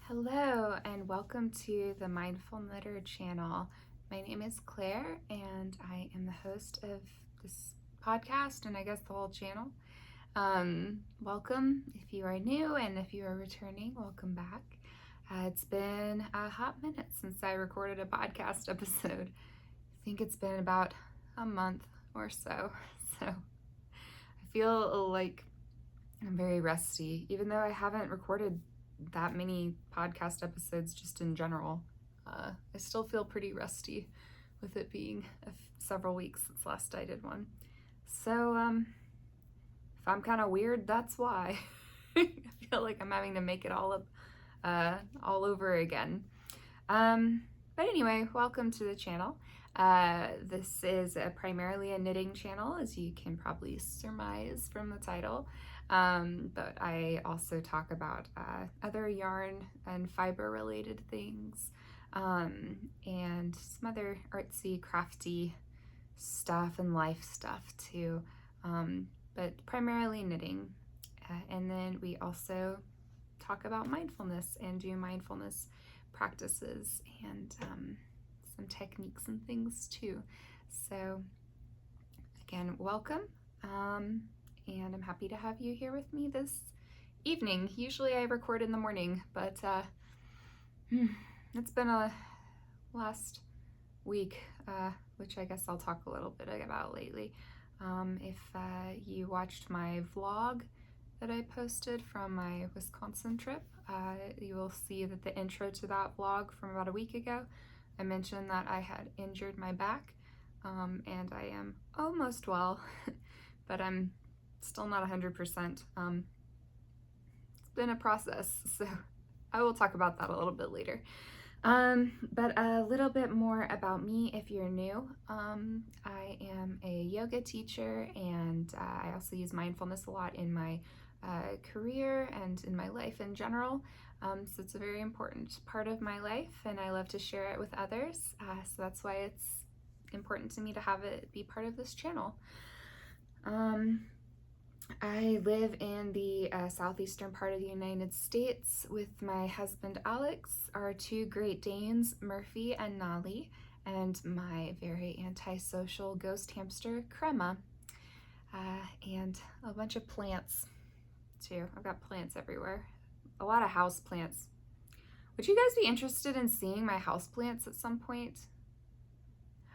Hello and welcome to the Mindful Knitter channel. My name is Claire and I am the host of this podcast and I guess the whole channel. Welcome if you are new, and if you are returning, welcome back. It's been a hot minute since I recorded a podcast episode. I think it's been about a month or so. So I feel like I'm very rusty, even though I haven't recorded that many podcast episodes just in general. I still feel pretty rusty with it being several weeks since last I did one. So if I'm kind of weird, that's why. I feel like I'm having to make it all up all over again. But anyway, welcome to the channel. This is primarily a knitting channel, as you can probably surmise from the title. But I also talk about other yarn and fiber related things, and some other artsy, crafty stuff and life stuff too, but primarily knitting. And then we also talk about mindfulness and do mindfulness practices and some techniques and things too. So again, welcome. And I'm happy to have you here with me this evening. Usually I record in the morning, but it's been a last week, which I guess I'll talk a little bit about lately. If you watched my vlog that I posted from my Wisconsin trip, you will see that the intro to that vlog from about a week ago, I mentioned that I had injured my back, and I am almost well, but I'm still not 100%. It's been a process, so I will talk about that a little bit later. But a little bit more about me if you're new. I am a yoga teacher, and I also use mindfulness a lot in my career and in my life in general. So it's a very important part of my life, and I love to share it with others. So that's why it's important to me to have it be part of this channel. I live in the southeastern part of the United States with my husband Alex, our two Great Danes, Murphy and Nolly, and my very antisocial ghost hamster, Crema, and a bunch of plants too. I've got plants everywhere, a lot of house plants. Would you guys be interested in seeing my house plants at some point?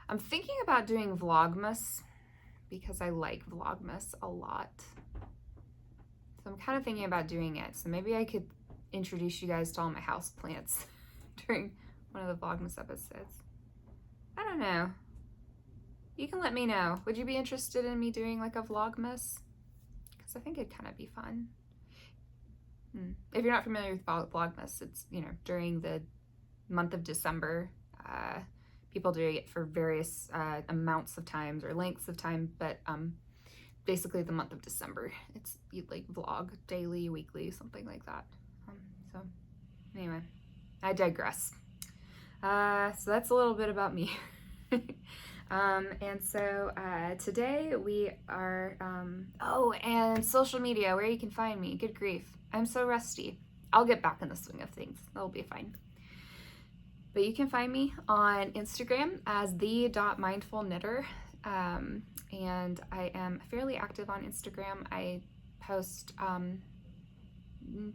I'm thinking about doing Vlogmas, because I like Vlogmas a lot. So I'm kind of thinking about doing it. So maybe I could introduce you guys to all my house plants during one of the Vlogmas episodes. I don't know. You can let me know. Would you be interested in me doing like a Vlogmas? Because I think it'd kind of be fun. If you're not familiar with Vlogmas, it's, during the month of December. People do it for various amounts of times or lengths of time, but basically the month of December. It's like vlog, daily, weekly, something like that. So anyway, I digress. So that's a little bit about me. And so today we are, and social media, where you can find me. Good grief. I'm so rusty. I'll get back in the swing of things. That'll be fine. But you can find me on Instagram as the.mindfulknitter, and I am fairly active on Instagram. I post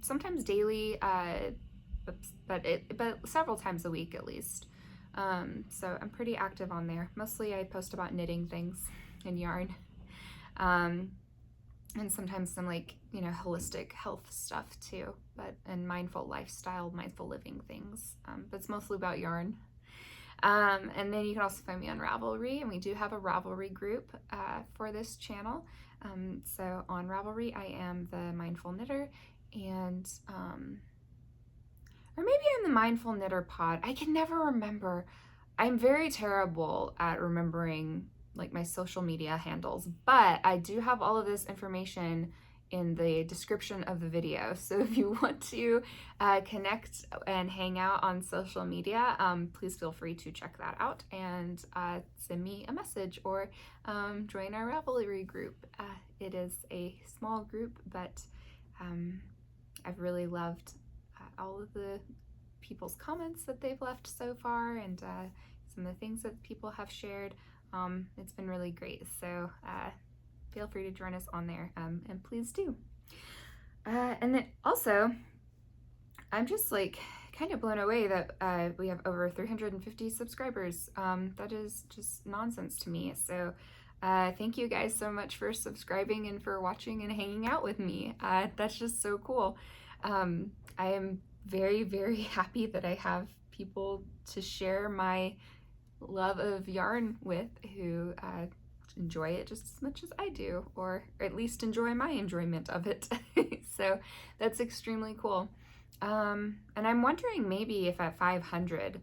sometimes daily, but several times a week at least. So I'm pretty active on there. Mostly I post about knitting things and yarn, and sometimes some holistic health stuff too, and mindful lifestyle, mindful living things. But it's mostly about yarn. And then you can also find me on Ravelry, and we do have a Ravelry group for this channel. So on Ravelry, I am the Mindful Knitter, and or maybe I'm the Mindful Knitter Pod. I can never remember. I'm very terrible at remembering my social media handles, but I do have all of this information in the description of the video. So if you want to connect and hang out on social media, please feel free to check that out and send me a message or join our Ravelry group. It is a small group, but I've really loved all of the people's comments that they've left so far, and some of the things that people have shared. It's been really great. So feel free to join us on there, and please do. And then also, I'm just like kind of blown away that we have over 350 subscribers. That is just nonsense to me. So thank you guys so much for subscribing and for watching and hanging out with me. That's just so cool. I am very, very happy that I have people to share my love of yarn with who enjoy it just as much as I do, or at least enjoy my enjoyment of it. So that's extremely cool. And I'm wondering maybe if at 500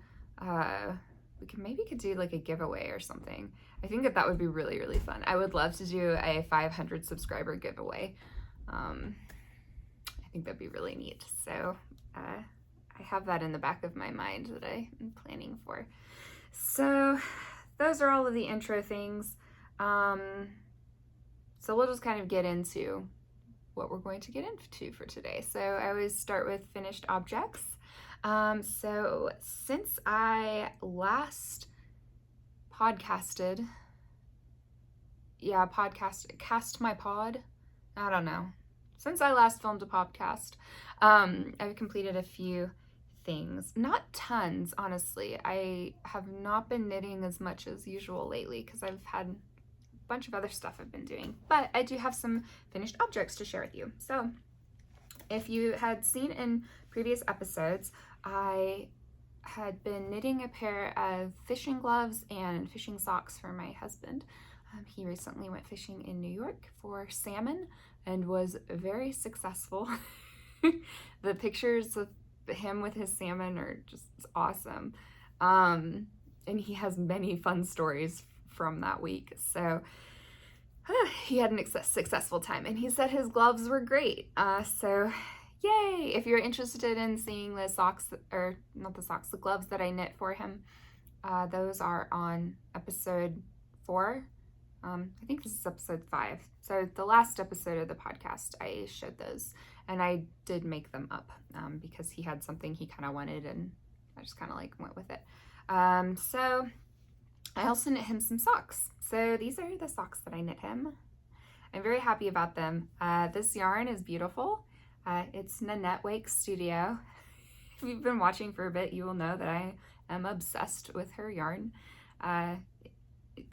we could do like a giveaway or something. I think that would be really, really fun. I would love to do a 500 subscriber giveaway. I think that'd be really neat. So I have that in the back of my mind that I am planning for. So those are all of the intro things. So we'll just kind of get into what we're going to get into for today. So I always start with finished objects. So since I last podcasted, cast my pod, I don't know. Since I last filmed a podcast, I've completed a few things. Not tons, honestly. I have not been knitting as much as usual lately because I've had a bunch of other stuff I've been doing, but I do have some finished objects to share with you. So if you had seen in previous episodes, I had been knitting a pair of fishing gloves and fishing socks for my husband. He recently went fishing in New York for salmon and was very successful. The pictures of him with his salmon are just awesome. And he has many fun stories from that week. So he had an successful time, and he said his gloves were great. So yay! If you're interested in seeing the socks, or not the socks, the gloves that I knit for him, those are on episode 4. I think this is episode 5. So the last episode of the podcast, I showed those, and I did make them up because he had something he kind of wanted, and I just kind of like went with it. So I also knit him some socks. So these are the socks that I knit him. I'm very happy about them. This yarn is beautiful. It's Nanette Wake Studio. If you've been watching for a bit, you will know that I am obsessed with her yarn.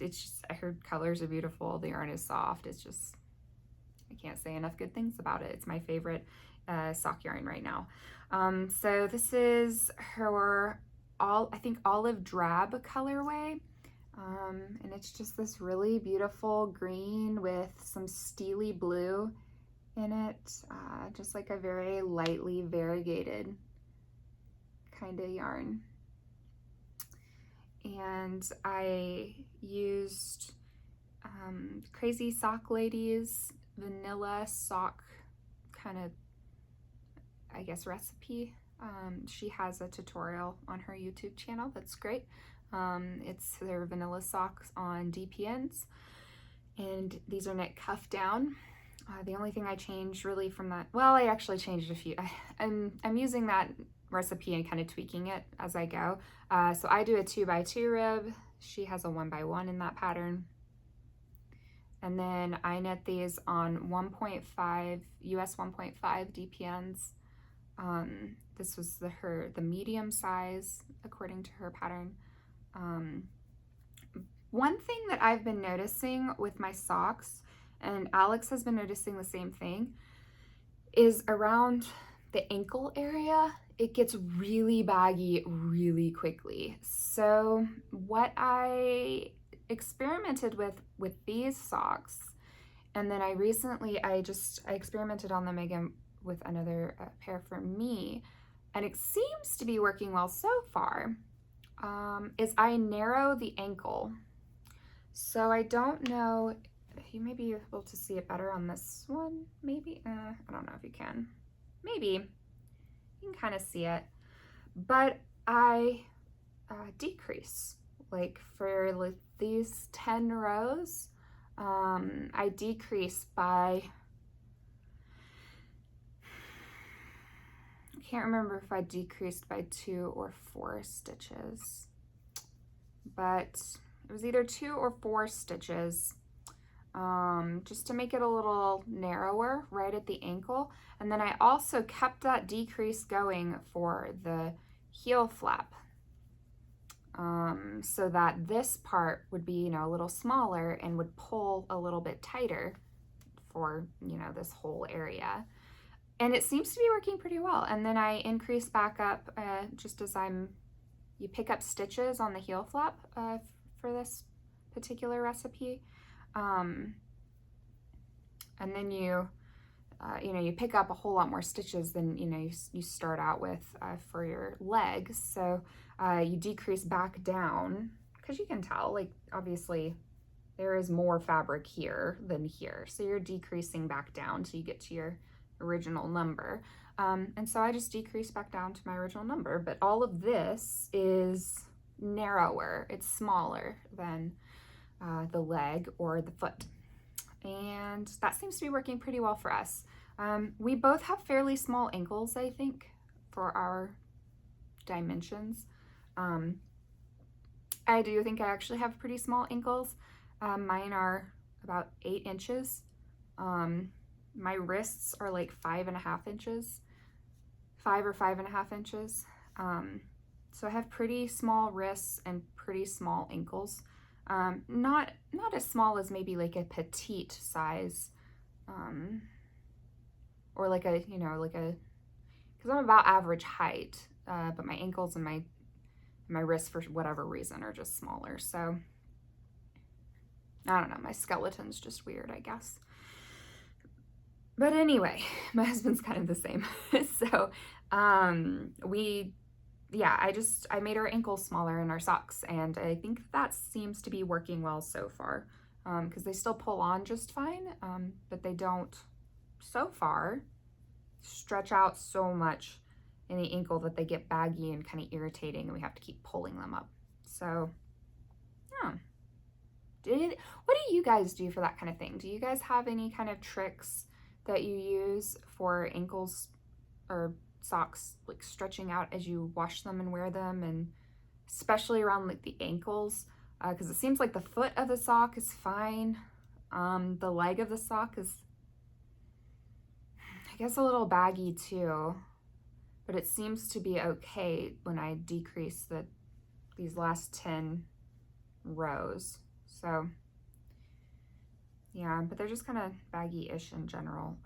It's just, her colors are beautiful. The yarn is soft. It's just, I can't say enough good things about it. It's my favorite sock yarn right now. So this is her I think olive drab colorway. And it's just this really beautiful green with some steely blue in it. Just like a very lightly variegated kind of yarn. And I used Crazy Sock Lady's vanilla sock kind of, I guess, recipe. She has a tutorial on her YouTube channel that's great. It's their vanilla socks on DPNs, and these are knit cuff down. The only thing I changed really from that, well, I actually changed a few. I'm using that recipe and kind of tweaking it as I go. So I do a 2x2 rib. She has a 1x1 in that pattern. And then I knit these on 1.5 US 1.5 DPNs. This was the medium size according to her pattern. One thing that I've been noticing with my socks, and Alex has been noticing the same thing, is around the ankle area, it gets really baggy really quickly. So what I experimented with these socks, and then I experimented on them again with another pair for me, and it seems to be working well so far, is I narrow the ankle. So I don't know if you may be able to see it better on this one, maybe. I don't know if you can. Maybe. You can kind of see it. But I decrease. Like for these 10 rows, I decrease by, can't remember if I decreased by 2 or 4 stitches, but it was either 2 or 4 stitches, just to make it a little narrower right at the ankle. And then I also kept that decrease going for the heel flap, so that this part would be, you know, a little smaller and would pull a little bit tighter for, you know, this whole area. And it seems to be working pretty well. And then I increase back up just as you pick up stitches on the heel flap for this particular recipe. And then you pick up a whole lot more stitches than, you know, you start out with for your legs. So you decrease back down, because you can tell, like, obviously there is more fabric here than here. So you're decreasing back down till you get to your original number. And so I just decrease back down to my original number, but all of this is narrower. It's smaller than the leg or the foot. And that seems to be working pretty well for us. We both have fairly small ankles, I think, for our dimensions. I do think I actually have pretty small ankles. Mine are about 8 inches. My wrists are like 5.5 inches, 5 or 5.5 inches. So I have pretty small wrists and pretty small ankles. Not as small as maybe like a petite size, or like a, you know, because I'm about average height, but my ankles and my wrists, for whatever reason, are just smaller. So I don't know, my skeleton's just weird, I guess. But anyway, my husband's kind of the same. So I made our ankles smaller in our socks, and I think that seems to be working well so far, because they still pull on just fine, but they don't, so far, stretch out so much in the ankle that they get baggy and kind of irritating, and we have to keep pulling them up. So, yeah. What do you guys do for that kind of thing? Do you guys have any kind of tricks that you use for ankles or socks, like stretching out as you wash them and wear them, and especially around like the ankles, because it seems like the foot of the sock is fine. The leg of the sock is, I guess, a little baggy too, but it seems to be okay when I decrease these last 10 rows. So yeah, but they're just kind of baggy-ish in general.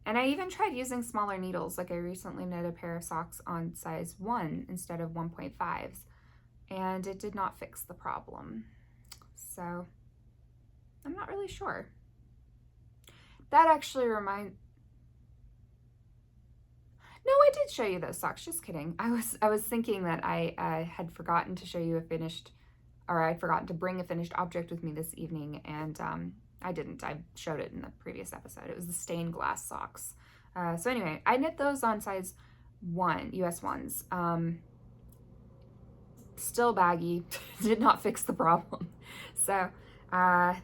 And I even tried using smaller needles. Like, I recently knit a pair of socks on size 1 instead of 1.5s, and it did not fix the problem. So I'm not really sure. That actually No, I did show you those socks, just kidding. I was thinking that I had forgotten to show you I'd forgotten to bring a finished object with me this evening, and I didn't. I showed it in the previous episode. It was the stained glass socks. So anyway, I knit those on size 1, US 1s. Still baggy, did not fix the problem. So yeah,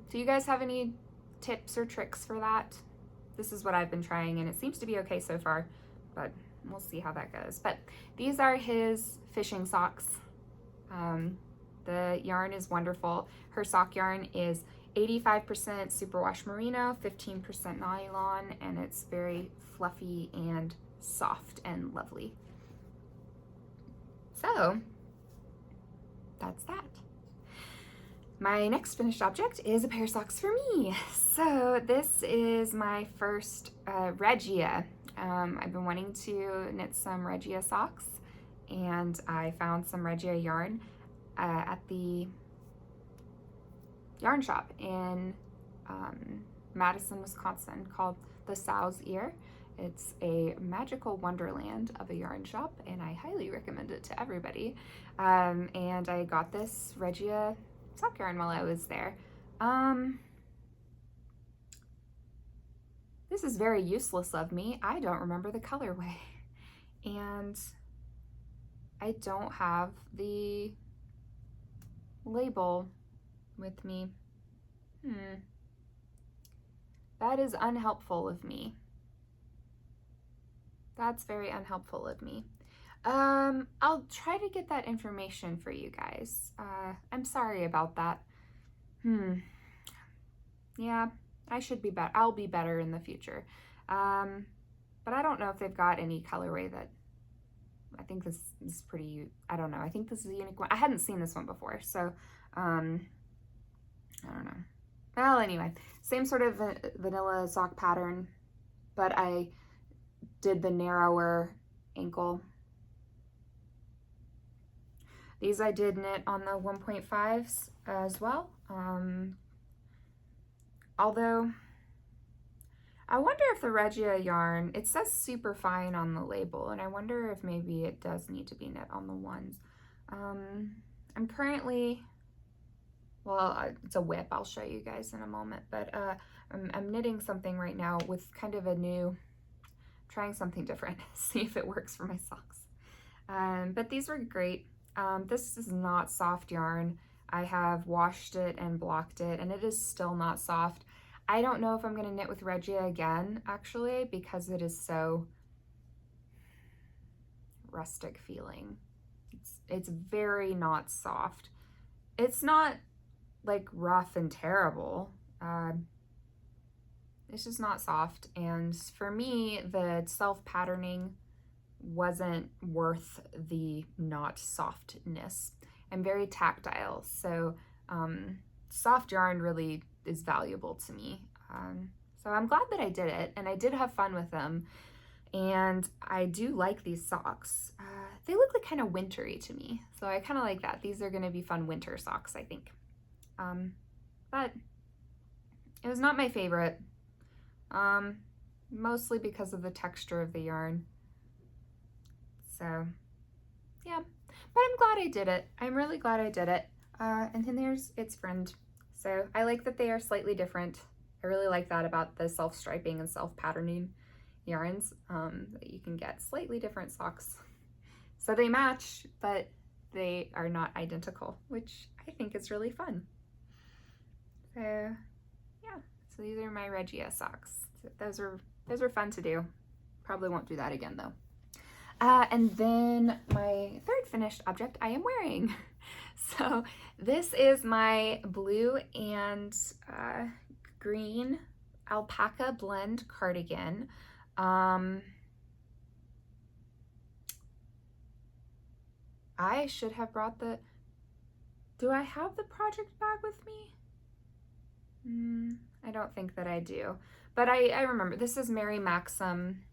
do you guys have any tips or tricks for that? This is what I've been trying, and it seems to be okay so far, but we'll see how that goes. But these are his fishing socks. The yarn is wonderful. Her sock yarn is 85% superwash merino, 15% nylon, and it's very fluffy and soft and lovely. So that's that. My next finished object is a pair of socks for me. So this is my first Regia. I've been wanting to knit some Regia socks, and I found some Regia yarn at the yarn shop in Madison, Wisconsin, called the Sow's Ear. It's a magical wonderland of a yarn shop, and I highly recommend it to everybody. And I got this Regia sock yarn while I was there. This is very useless of me. I don't remember the colorway, and I don't have the label with me. That is unhelpful of me. That's very unhelpful of me. I'll try to get that information for you guys. I'm sorry about that. Yeah, I should be better. I'll be better in the future. But I don't know if they've got any colorway that, I think this is pretty, I don't know. I think this is a unique one. I hadn't seen this one before, so, I don't know. Well, anyway, same sort of vanilla sock pattern, but I did the narrower ankle. These I did knit on the 1.5s as well. Although, I wonder if the Regia yarn, it says super fine on the label, and I wonder if maybe it does need to be knit on the ones. I'm currently, well, it's a whip, I'll show you guys in a moment, but I'm knitting something right now with kind of a new, trying something different, see if it works for my socks. But these were great. This is not soft yarn. I have washed it and blocked it, and it is still not soft. I don't know if I'm gonna knit with Regia again, actually, because it is so rustic feeling. It's very not soft. It's not like rough and terrible. It's just not soft, and for me, the self-patterning wasn't worth the not softness. I'm very tactile, so soft yarn really is valuable to me. So I'm glad that I did it, and I did have fun with them, and I do like these socks. They look like kind of wintry to me, so I kind of like that. These are going to be fun winter socks, I think. But it was not my favorite, mostly because of the texture of the yarn. So yeah, but I'm glad I did it. I'm really glad I did it. And then there's its friend. So I like that they are slightly different. I really like that about the self-striping and self-patterning yarns, that you can get slightly different socks. So they match, but they are not identical, which I think is really fun. So yeah, so these are my Regia socks. Those are fun to do. Probably won't do that again though. And then my third finished object I am wearing. So this is my blue and green alpaca blend cardigan. I should have brought do I have the project bag with me? I don't think that I do, but I remember this is Mary Maxim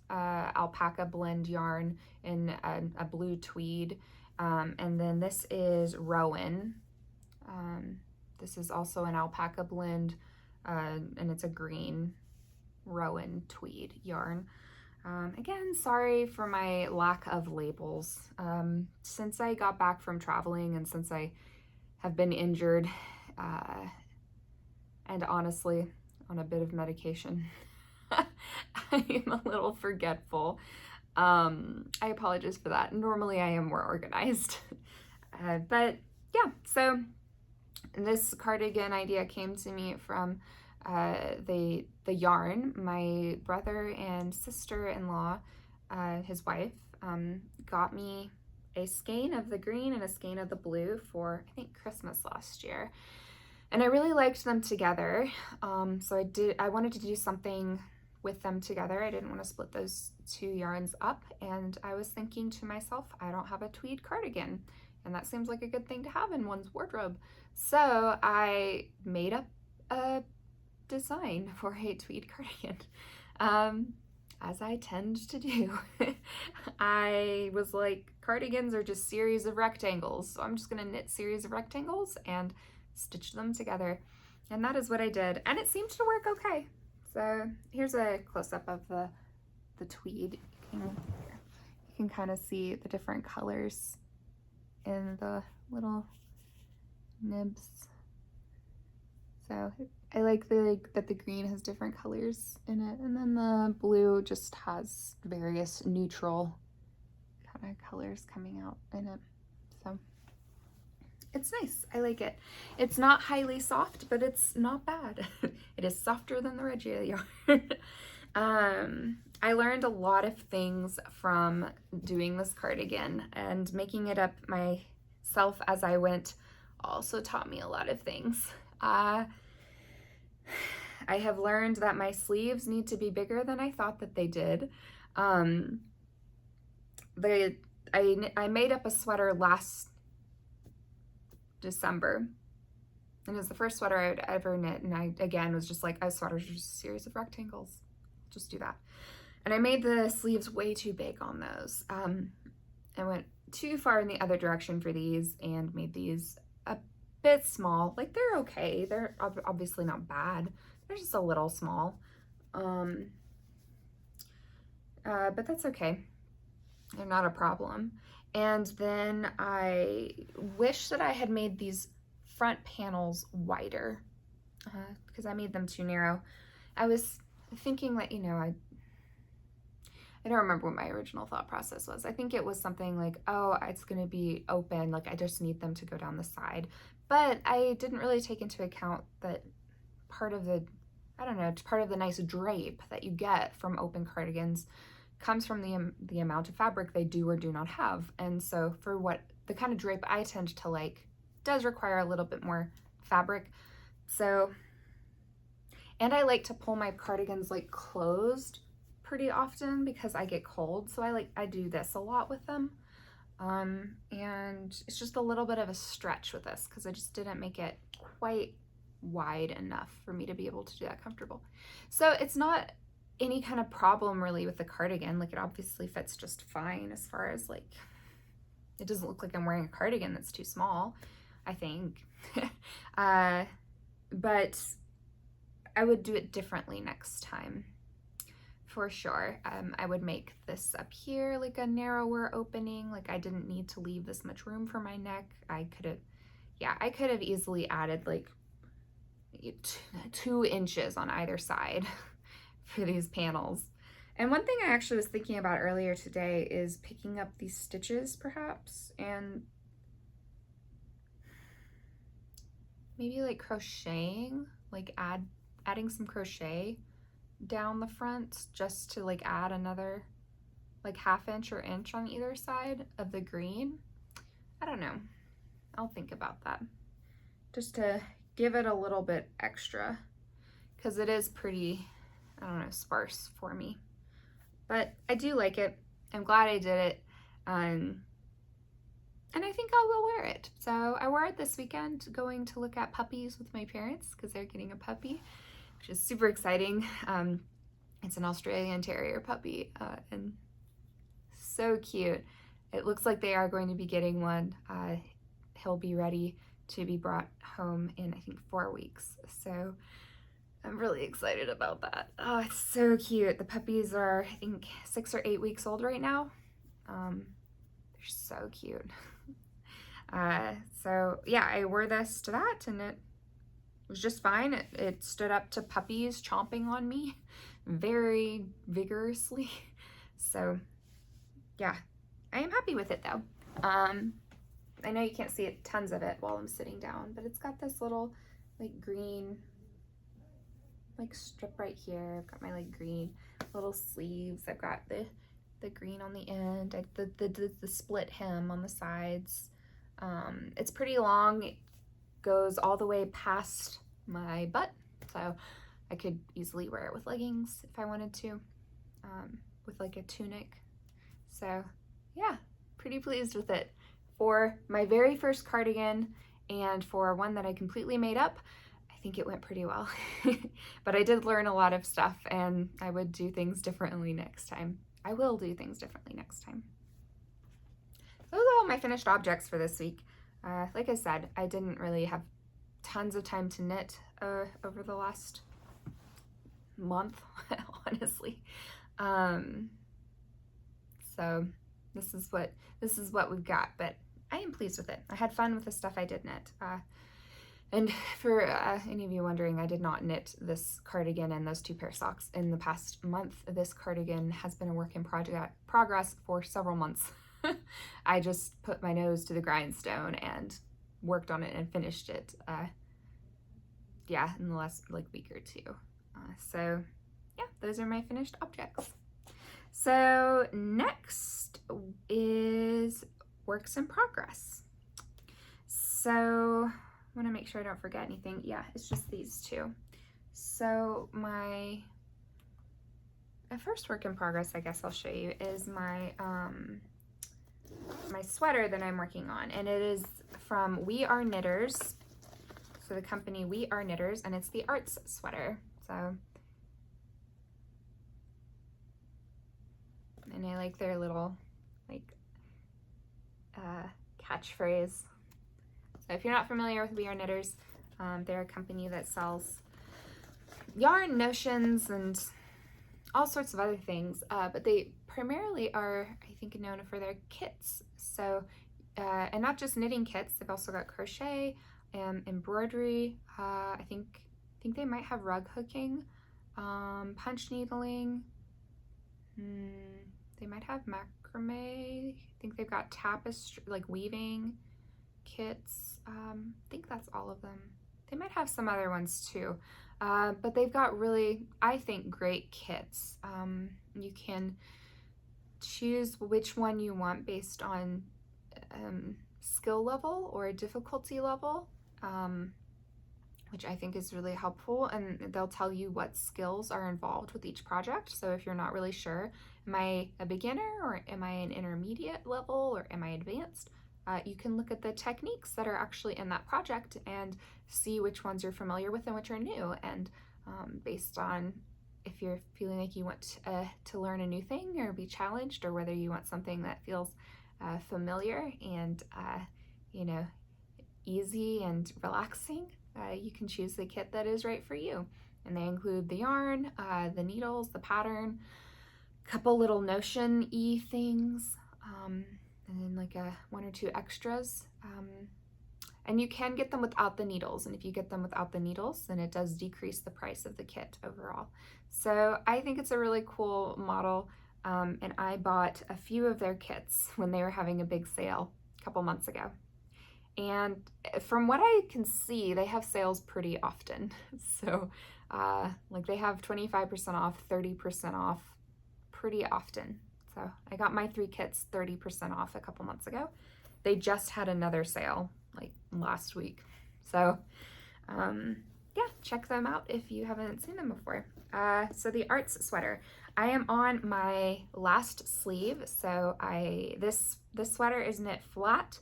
alpaca blend yarn in a blue tweed, and then this is Rowan. This is also an alpaca blend, and it's a green Rowan tweed yarn. Again, sorry for my lack of labels. Since I got back from traveling and since I have been injured, and honestly on a bit of medication, I am a little forgetful. I apologize for that. Normally I am more organized. But yeah, so this cardigan idea came to me from the yarn. My brother and sister-in-law, his wife, got me a skein of the green and a skein of the blue for, I think, Christmas last year. And I really liked them together. So I wanted to do something with them together. I didn't want to split those two yarns up, and I was thinking to myself, I don't have a tweed cardigan, and that seems like a good thing to have in one's wardrobe. So I made up a design for a tweed cardigan, as I tend to do. I was like, cardigans are just series of rectangles, so I'm just gonna knit series of rectangles and stitch them together, and that is what I did, and it seemed to work okay. So here's a close-up of the tweed. You can kind of see the different colors in the little nibs. So I like that the green has different colors in it, and then the blue just has various neutral kind of colors coming out in it. So it's nice. I like it. It's not highly soft, but it's not bad. It is softer than the Regia yarn. I learned a lot of things from doing this cardigan, and making it up myself as I went also taught me a lot of things. I have learned that my sleeves need to be bigger than I thought that they did. I made up a sweater last December, and it was the first sweater I would ever knit, and I, again, was just like, sweaters are just a series of rectangles. Just do that. And I made the sleeves way too big on those. I went too far in the other direction for these and made these a bit small. Like, they're okay. They're obviously not bad. They're just a little small. But that's okay. They're not a problem. And then I wish that I had made these front panels wider because I made them too narrow. I was thinking that, you know, I don't remember what my original thought process was. I think it was something like, oh, it's going to be open, like I just need them to go down the side. But I didn't really take into account that part of the, I don't know, part of the nice drape that you get from open cardigans comes from the amount of fabric they do or do not have. And so for what the kind of drape I tend to like does require a little bit more fabric. So, and I like to pull my cardigans like closed pretty often because I get cold. So I do this a lot with them. And it's just a little bit of a stretch with this because I just didn't make it quite wide enough for me to be able to do that comfortable. So it's not any kind of problem really with the cardigan. Like, it obviously fits just fine as far as like, it doesn't look like I'm wearing a cardigan that's too small, I think. But I would do it differently next time, for sure. I would make this up here like a narrower opening. Like, I didn't need to leave this much room for my neck. I could have easily added like 2 inches on either side for these panels. And one thing I actually was thinking about earlier today is picking up these stitches perhaps and maybe like crocheting, like adding some crochet down the front just to like add another like 1/2 inch or inch on either side of the green. I don't know. I'll think about that just to give it a little bit extra because it is pretty, I don't know, sparse for me. But I do like it. I'm glad I did it. And I think I will wear it. So I wore it this weekend going to look at puppies with my parents because they're getting a puppy, which is super exciting. It's an Australian Terrier puppy and so cute. It looks like they are going to be getting one. He'll be ready to be brought home in, I think, 4 weeks. So I'm really excited about that. Oh, it's so cute. The puppies are, I think, 6 or 8 weeks old right now. They're so cute. So yeah, I wore this to that and it was just fine. It stood up to puppies chomping on me very vigorously. So yeah, I am happy with it though. I know you can't see tons of it while I'm sitting down, but it's got this little like green like strip right here. I've got my like green little sleeves. I've got the green on the end. The split hem on the sides. It's pretty long. It goes all the way past my butt, so I could easily wear it with leggings if I wanted to, with like a tunic. So yeah, pretty pleased with it. For my very first cardigan and for one that I completely made up, I think it went pretty well. But I did learn a lot of stuff and I would do things differently next time. I will do things differently next time. Those are all my finished objects for this week. Like I said, I didn't really have tons of time to knit over the last month, honestly. So this is what we've got, but I am pleased with it. I had fun with the stuff I did knit. And for any of you wondering, I did not knit this cardigan and those 2 pair of socks in the past month. This cardigan has been a work in progress for several months. I just put my nose to the grindstone and worked on it and finished it, yeah, in the last like week or 2. So yeah, those are my finished objects. So next is works in progress. So I want to make sure I don't forget anything. Yeah, it's just these two. So my first work in progress, I guess I'll show you, is my my sweater that I'm working on, and it is from We Are Knitters. So the company We Are Knitters, and it's the Arts sweater. So, and I like their little like catchphrase. So if you're not familiar with We Are Knitters, they're a company that sells yarn, notions, and all sorts of other things, but they primarily are, I think, known for their kits. So, and not just knitting kits, they've also got crochet, embroidery, I think they might have rug hooking, punch needling, they might have macrame, I think they've got tapestry, like weaving kits, I think that's all of them. They might have some other ones too, but they've got really, I think, great kits. You can choose which one you want based on skill level or difficulty level, which I think is really helpful, and they'll tell you what skills are involved with each project. So if you're not really sure, am I a beginner, or am I an intermediate level, or am I advanced? You can look at the techniques that are actually in that project and see which ones you're familiar with and which are new, and based on if you're feeling like you want to learn a new thing or be challenged, or whether you want something that feels familiar and you know, easy and relaxing, you can choose the kit that is right for you. And they include the yarn, the needles, the pattern, a couple little notion-y things, and then like one or two extras. And you can get them without the needles, and if you get them without the needles, then it does decrease the price of the kit overall. So I think it's a really cool model, and I bought a few of their kits when they were having a big sale a couple months ago. And from what I can see, they have sales pretty often. So like they have 25% off, 30% off pretty often. So I got my 3 kits 30% off a couple months ago. They just had another sale like last week. So yeah, check them out if you haven't seen them before. So the Arts sweater, I am on my last sleeve. So this sweater is knit flat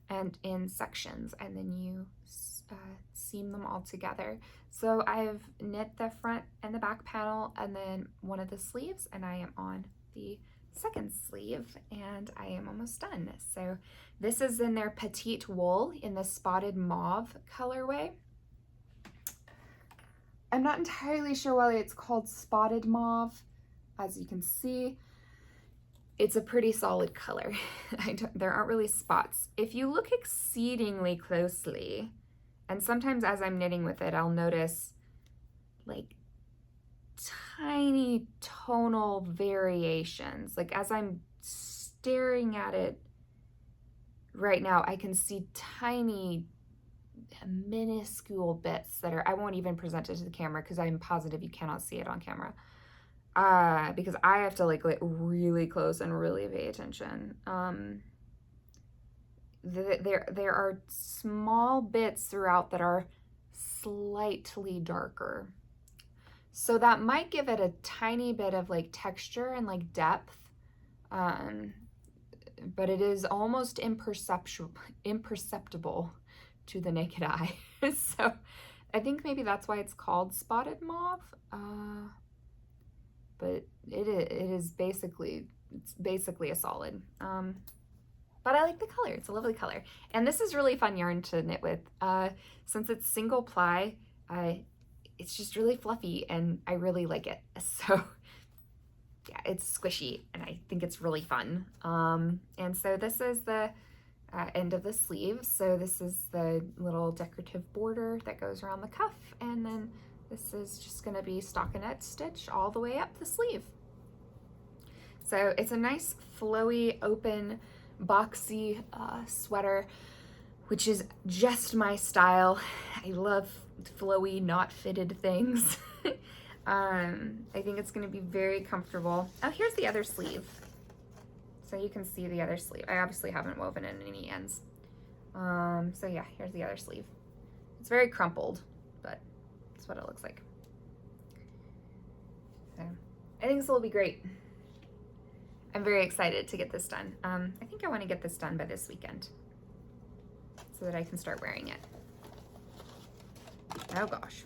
and in sections, and then you seam them all together. So I've knit the front and the back panel and then one of the sleeves, and I am on the second sleeve, and I am almost done. So this is in their petite wool in the spotted mauve colorway. I'm not entirely sure why it's called spotted mauve. As you can see, it's a pretty solid color. There aren't really spots. If you look exceedingly closely, and sometimes as I'm knitting with it, I'll notice like tiny tonal variations. Like as I'm staring at it right now, I can see tiny, minuscule bits that are, I won't even present it to the camera because I'm positive you cannot see it on camera. Because I have to like get really close and really pay attention. There are small bits throughout that are slightly darker. So that might give it a tiny bit of like texture and like depth, but it is almost imperceptible to the naked eye. So I think maybe that's why it's called spotted mauve. But it is basically a solid. But I like the color. It's a lovely color. And this is really fun yarn to knit with. Since it's single ply, it's just really fluffy and I really like it. So yeah, it's squishy and I think it's really fun. And so this is the end of the sleeve. So this is the little decorative border that goes around the cuff, and then this is just gonna be stockinette stitch all the way up the sleeve. So it's a nice flowy, open, boxy sweater, which is just my style. I love flowy, not fitted things. I think it's gonna be very comfortable. Oh, here's the other sleeve. So you can see the other sleeve. I obviously haven't woven in any ends. So yeah, here's the other sleeve. It's very crumpled, but that's what it looks like. So I think this will be great. I'm very excited to get this done. I think I want to get this done by this weekend so that I can start wearing it. Oh gosh,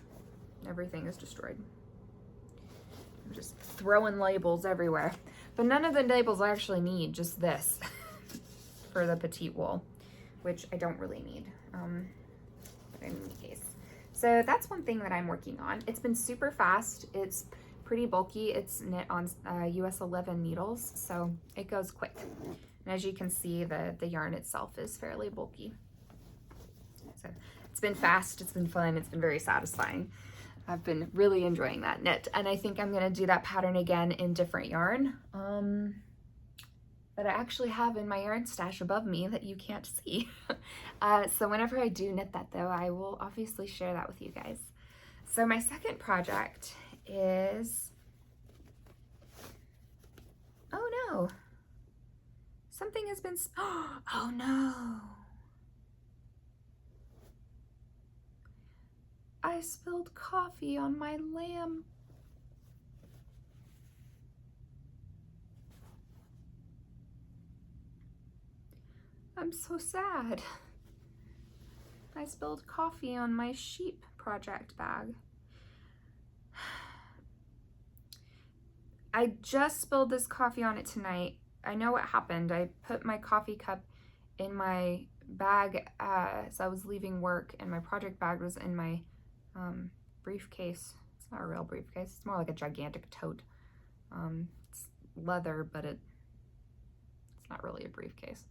everything is destroyed. I'm just throwing labels everywhere. But none of the labels I actually need, just this for the petite wool, which I don't really need, but in any case. So that's one thing that I'm working on. It's been super fast. It's pretty bulky. It's knit on US 11 needles, so it goes quick. And as you can see, the yarn itself is fairly bulky. So it's been fast, it's been fun, it's been very satisfying. I've been really enjoying that knit, and I think I'm gonna do that pattern again in different yarn that I actually have in my yarn stash above me that you can't see. So whenever I do knit that though, I will obviously share that with you guys. So my second project is, oh no, something has been, oh no. I spilled coffee on my lamb. I'm so sad. I spilled coffee on my sheep project bag. I just spilled this coffee on it tonight. I know what happened. I put my coffee cup in my bag as I was leaving work, and my project bag was in my briefcase. It's not a real briefcase. It's more like a gigantic tote. It's leather, but it's not really a briefcase.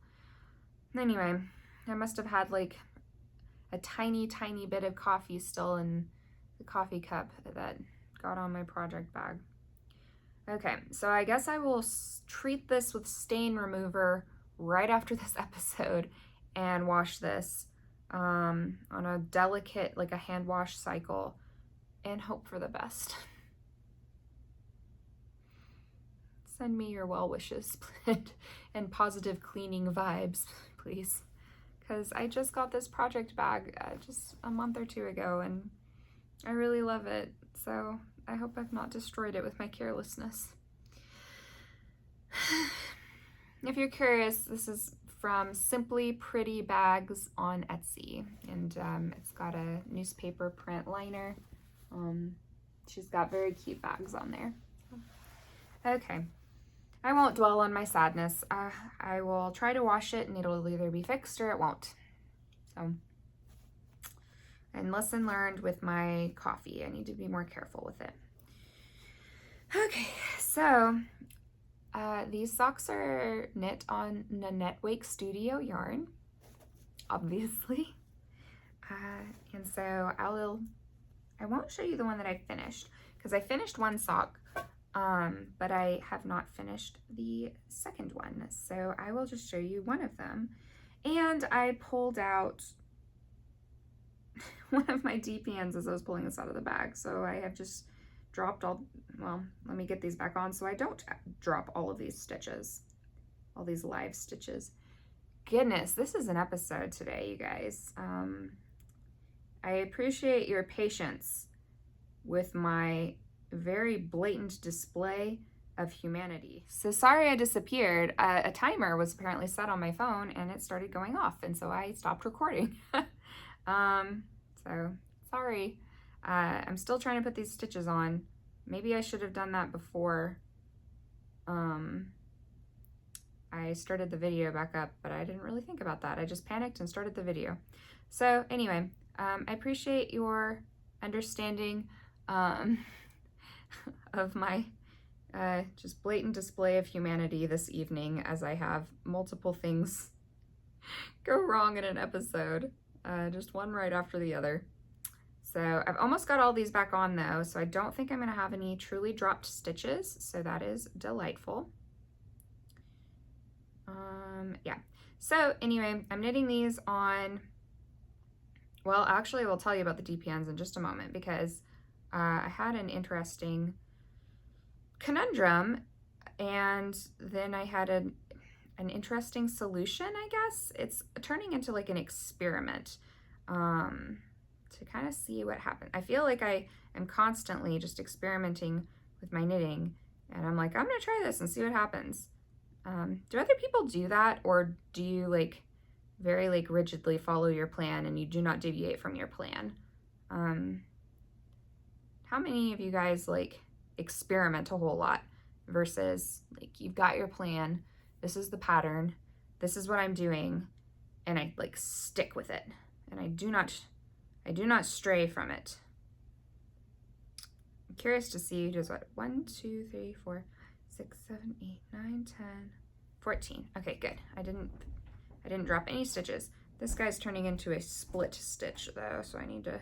Anyway, I must have had like a tiny bit of coffee still in the coffee cup that got on my project bag. Okay, so I guess I will treat this with stain remover right after this episode and wash this on a delicate, like a hand wash cycle, and hope for the best. Send me your well wishes and positive cleaning vibes, please, because I just got this project bag just a month or two ago, and I really love it, so I hope I've not destroyed it with my carelessness. If you're curious, this is from Simply Pretty Bags on Etsy, and it's got a newspaper print liner. She's got very cute bags on there. Okay, I won't dwell on my sadness. I will try to wash it, and it'll either be fixed or it won't. So, and lesson learned with my coffee. I need to be more careful with it. Okay, so these socks are knit on Nanette Wake Studio yarn, obviously. And so I won't show you the one that I finished, because I finished one sock, but I have not finished the second one. So I will just show you one of them. And I pulled out one of my DPNs as I was pulling this out of the bag. So I have just dropped all, well, let me get these back on so I don't drop all of these stitches, all these live stitches. Goodness, this is an episode today, you guys. I appreciate your patience with my very blatant display of humanity. So sorry I disappeared. A timer was apparently set on my phone and it started going off, and so I stopped recording. So sorry. I'm still trying to put these stitches on. Maybe I should have done that before I started the video back up, but I didn't really think about that. I just panicked and started the video. So anyway, I appreciate your understanding of my just blatant display of humanity this evening, as I have multiple things go wrong in an episode, just one right after the other. So I've almost got all these back on though, so I don't think I'm going to have any truly dropped stitches, so that is delightful. Yeah, so anyway, I'm knitting these on, well, actually I will tell you about the DPNs in just a moment, because I had an interesting conundrum, and then I had an interesting solution, I guess. It's turning into like an experiment to kind of see what happens. I feel like I am constantly just experimenting with my knitting, and I'm like, I'm gonna try this and see what happens. Do other people do that, or do you like very like rigidly follow your plan and you do not deviate from your plan? How many of you guys like experiment a whole lot versus like you've got your plan, this is the pattern, this is what I'm doing, and I like stick with it, and I do not stray from it. I'm curious to see just what 1, 2, 3, 4, 6, 7, 8, 9, 10, 14. Okay, good. I didn't drop any stitches. This guy's turning into a split stitch though, so I need to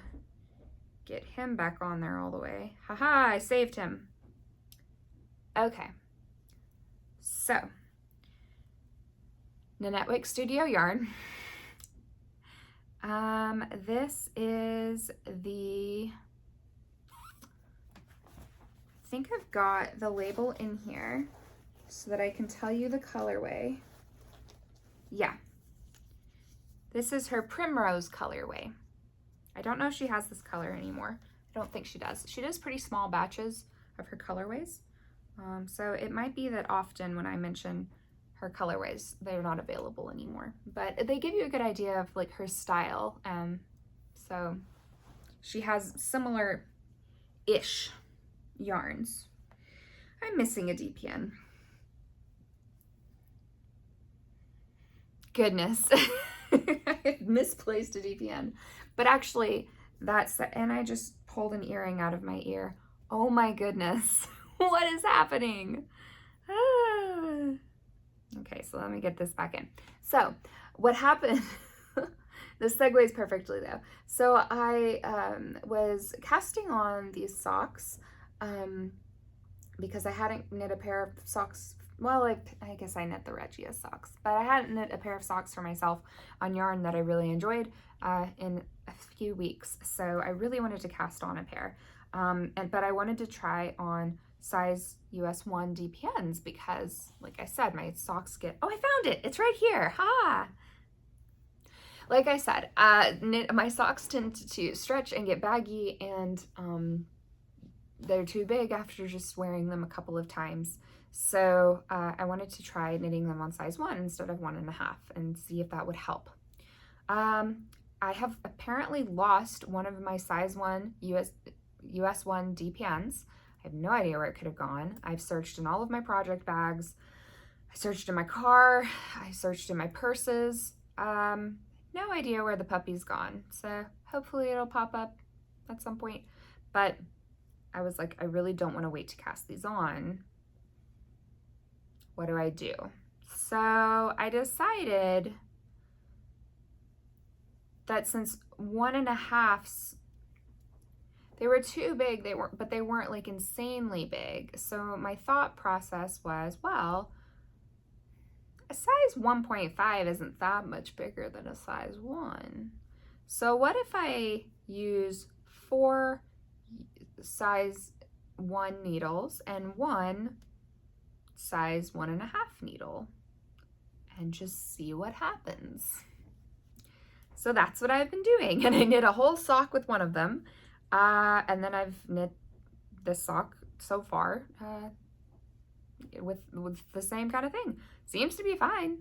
get him back on there all the way. Haha, I saved him. Okay, so Nanette Wick Studio yarn. This is the, I think I've got the label in here so that I can tell you the colorway. Yeah, this is her Primrose colorway. I don't know if she has this color anymore. I don't think she does. She does pretty small batches of her colorways. So it might be that often when I mention her colorways, they're not available anymore, but they give you a good idea of like her style. So she has similar-ish yarns. I'm missing a DPN. Goodness, I misplaced a DPN, but actually and I just pulled an earring out of my ear. Oh my goodness, what is happening? Ah. Okay, so let me get this back in. So what happened, this segues perfectly though. So I was casting on these socks because I hadn't knit a pair of socks. Well, I guess I knit the Regia socks, but I hadn't knit a pair of socks for myself on yarn that I really enjoyed in a few weeks. So I really wanted to cast on a pair, but I wanted to try on size US 1 DPNs because, like I said, my socks oh, I found it. It's right here. Ha! Like I said, my socks tend to stretch and get baggy, and they're too big after just wearing them a couple of times. So I wanted to try knitting them on size 1 instead of 1.5 and see if that would help. I have apparently lost one of my size 1 US 1 DPNs. I have no idea where it could have gone. I've searched in all of my project bags. I searched in my car. I searched in my purses. No idea where the puppy's gone. So hopefully it'll pop up at some point. But I was like, I really don't want to wait to cast these on. What do I do? So I decided that since 1.5s, they were too big, but they weren't like insanely big. So my thought process was, well, a size 1.5 isn't that much bigger than a size 1. So what if I use 4 size 1 needles and 1 size 1.5 needle and just see what happens? So that's what I've been doing, and I knit a whole sock with one of them. And then I've knit this sock so far with the same kind of thing. Seems to be fine.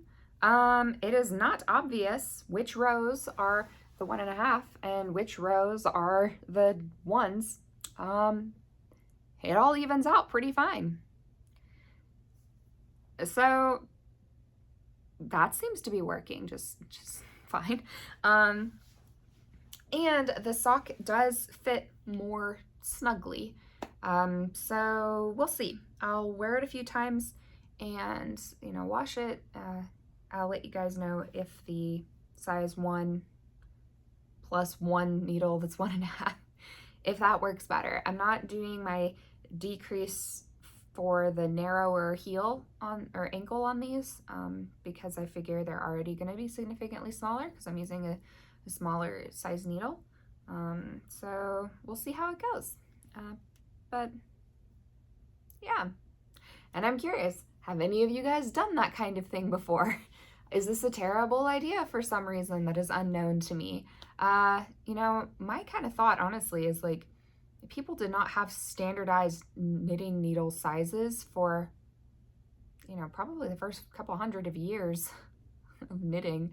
It is not obvious which rows are the 1.5 and which rows are the 1s. It all evens out pretty fine. So that seems to be working just fine. And the sock does fit more snugly. So we'll see. I'll wear it a few times and, wash it. I'll let you guys know if the size 1 plus 1 needle that's 1.5, if that works better. I'm not doing my decrease for the narrower heel or ankle on these because I figure they're already going to be significantly smaller because I'm using a smaller size needle. So we'll see how it goes. But yeah, and I'm curious, have any of you guys done that kind of thing before? Is this a terrible idea for some reason that is unknown to me? You know, my kind of thought, honestly, is like, people did not have standardized knitting needle sizes for, you know, probably the first couple hundred of years of knitting,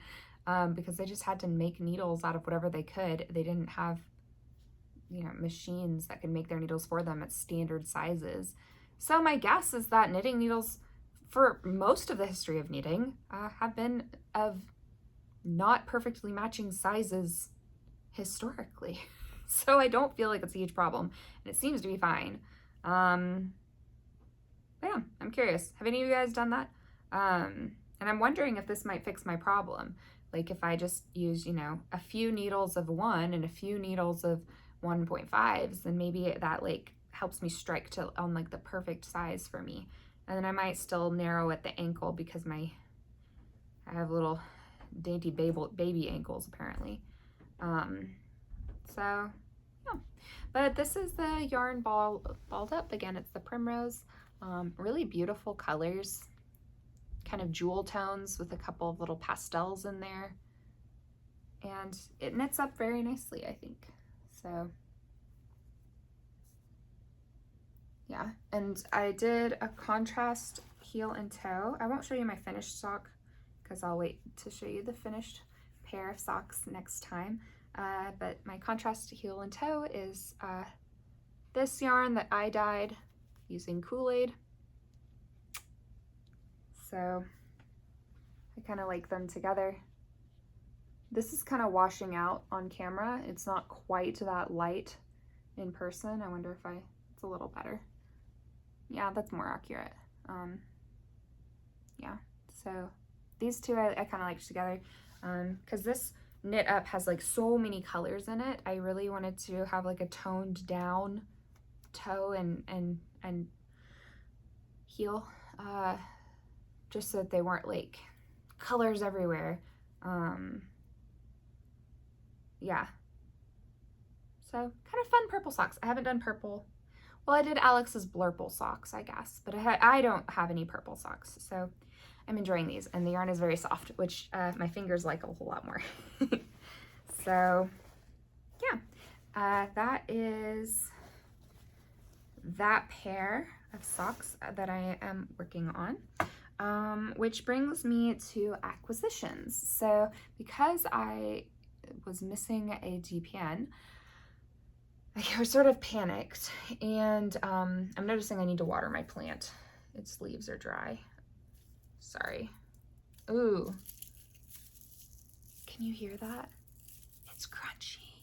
because they just had to make needles out of whatever they could. They didn't have, you know, machines that could make their needles for them at standard sizes. So my guess is that knitting needles for most of the history of knitting have been of not perfectly matching sizes historically. So I don't feel like it's a huge problem, and it seems to be fine. But yeah, I'm curious. Have any of you guys done that? And I'm wondering if this might fix my problem. Like if I just use, you know, a few needles of 1 and a few needles of 1.5s, then maybe that like helps me strike to on like the perfect size for me. And then I might still narrow at the ankle because I have little dainty baby ankles apparently. So yeah, but this is the yarn balled up. Again, it's the Primrose. Really beautiful colors, kind of jewel tones with a couple of little pastels in there. And it knits up very nicely, I think. So yeah, and I did a contrast heel and toe. I won't show you my finished sock because I'll wait to show you the finished pair of socks next time. But my contrast heel and toe is this yarn that I dyed using Kool-Aid. So I kind of like them together. This is kind of washing out on camera. It's not quite that light in person. I wonder if it's a little better. Yeah, that's more accurate. Yeah, so these two I kind of like together because this knit up has like so many colors in it. I really wanted to have like a toned down toe and heel, just so that they weren't like colors everywhere. Yeah, so kind of fun purple socks. I haven't done purple. Well, I did Alex's blurple socks, I guess, but I don't have any purple socks, so I'm enjoying these, and the yarn is very soft, which my fingers like a whole lot more. So yeah, that is that pair of socks that I am working on, which brings me to acquisitions. So because I was missing a DPN, I was sort of panicked, and I'm noticing I need to water my plant. Its leaves are dry. Sorry. Ooh. Can you hear that? It's crunchy.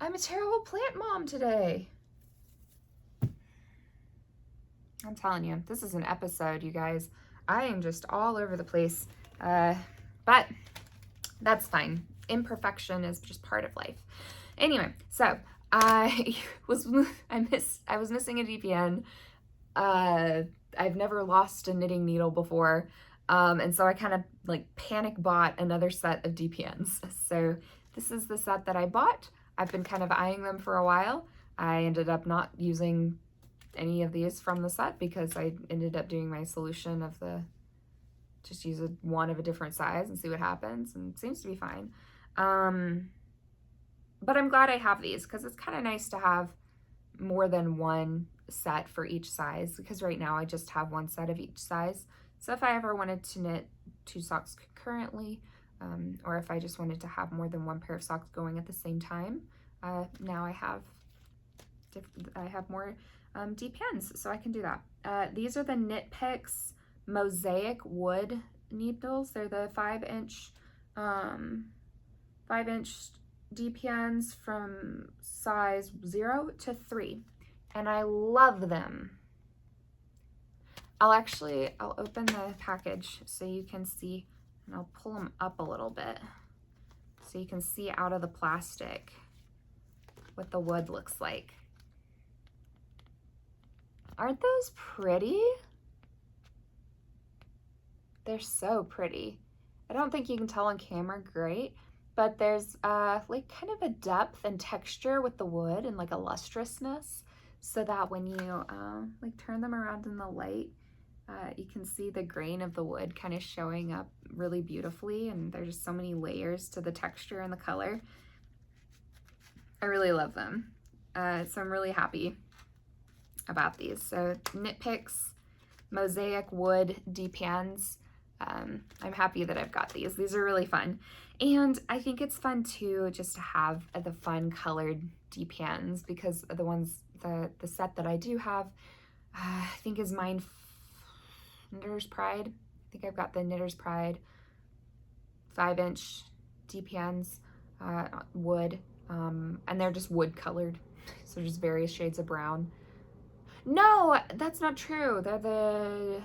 I'm a terrible plant mom today. I'm telling you, this is an episode, you guys. I am just all over the place, but that's fine. Imperfection is just part of life. Anyway, so I was missing a DPN. I've never lost a knitting needle before, and so I kind of like panic bought another set of DPNs. So this is the set that I bought. I've been kind of eyeing them for a while. I ended up not using any of these from the set because I ended up doing my solution of just use one of a different size and see what happens, and it seems to be fine. But I'm glad I have these because it's kind of nice to have more than one set for each size, because right now I just have one set of each size. So if I ever wanted to knit 2 socks concurrently, or if I just wanted to have more than one pair of socks going at the same time, now I have more DPNs, so I can do that. These are the Knit Picks Mosaic Wood needles. They're the 5-inch DPNs from size 0 to 3, and I love them. I'll open the package so you can see, and I'll pull them up a little bit so you can see out of the plastic what the wood looks like. Aren't those pretty? They're so pretty. I don't think you can tell on camera great, but there's like kind of a depth and texture with the wood and like a lustrousness so that when you like turn them around in the light, you can see the grain of the wood kind of showing up really beautifully, and there's just so many layers to the texture and the color. I really love them. So I'm really happy about these. So Knit Picks, Mosaic Wood D-pans. I'm happy that I've got these. These are really fun. And I think it's fun too just to have the fun colored D-pans, because the ones, the set that I do have, I think is Knitter's Pride. I think I've got the Knitter's Pride 5-inch D-pans, wood, and they're just wood colored. So just various shades of brown. No, that's not true. They're the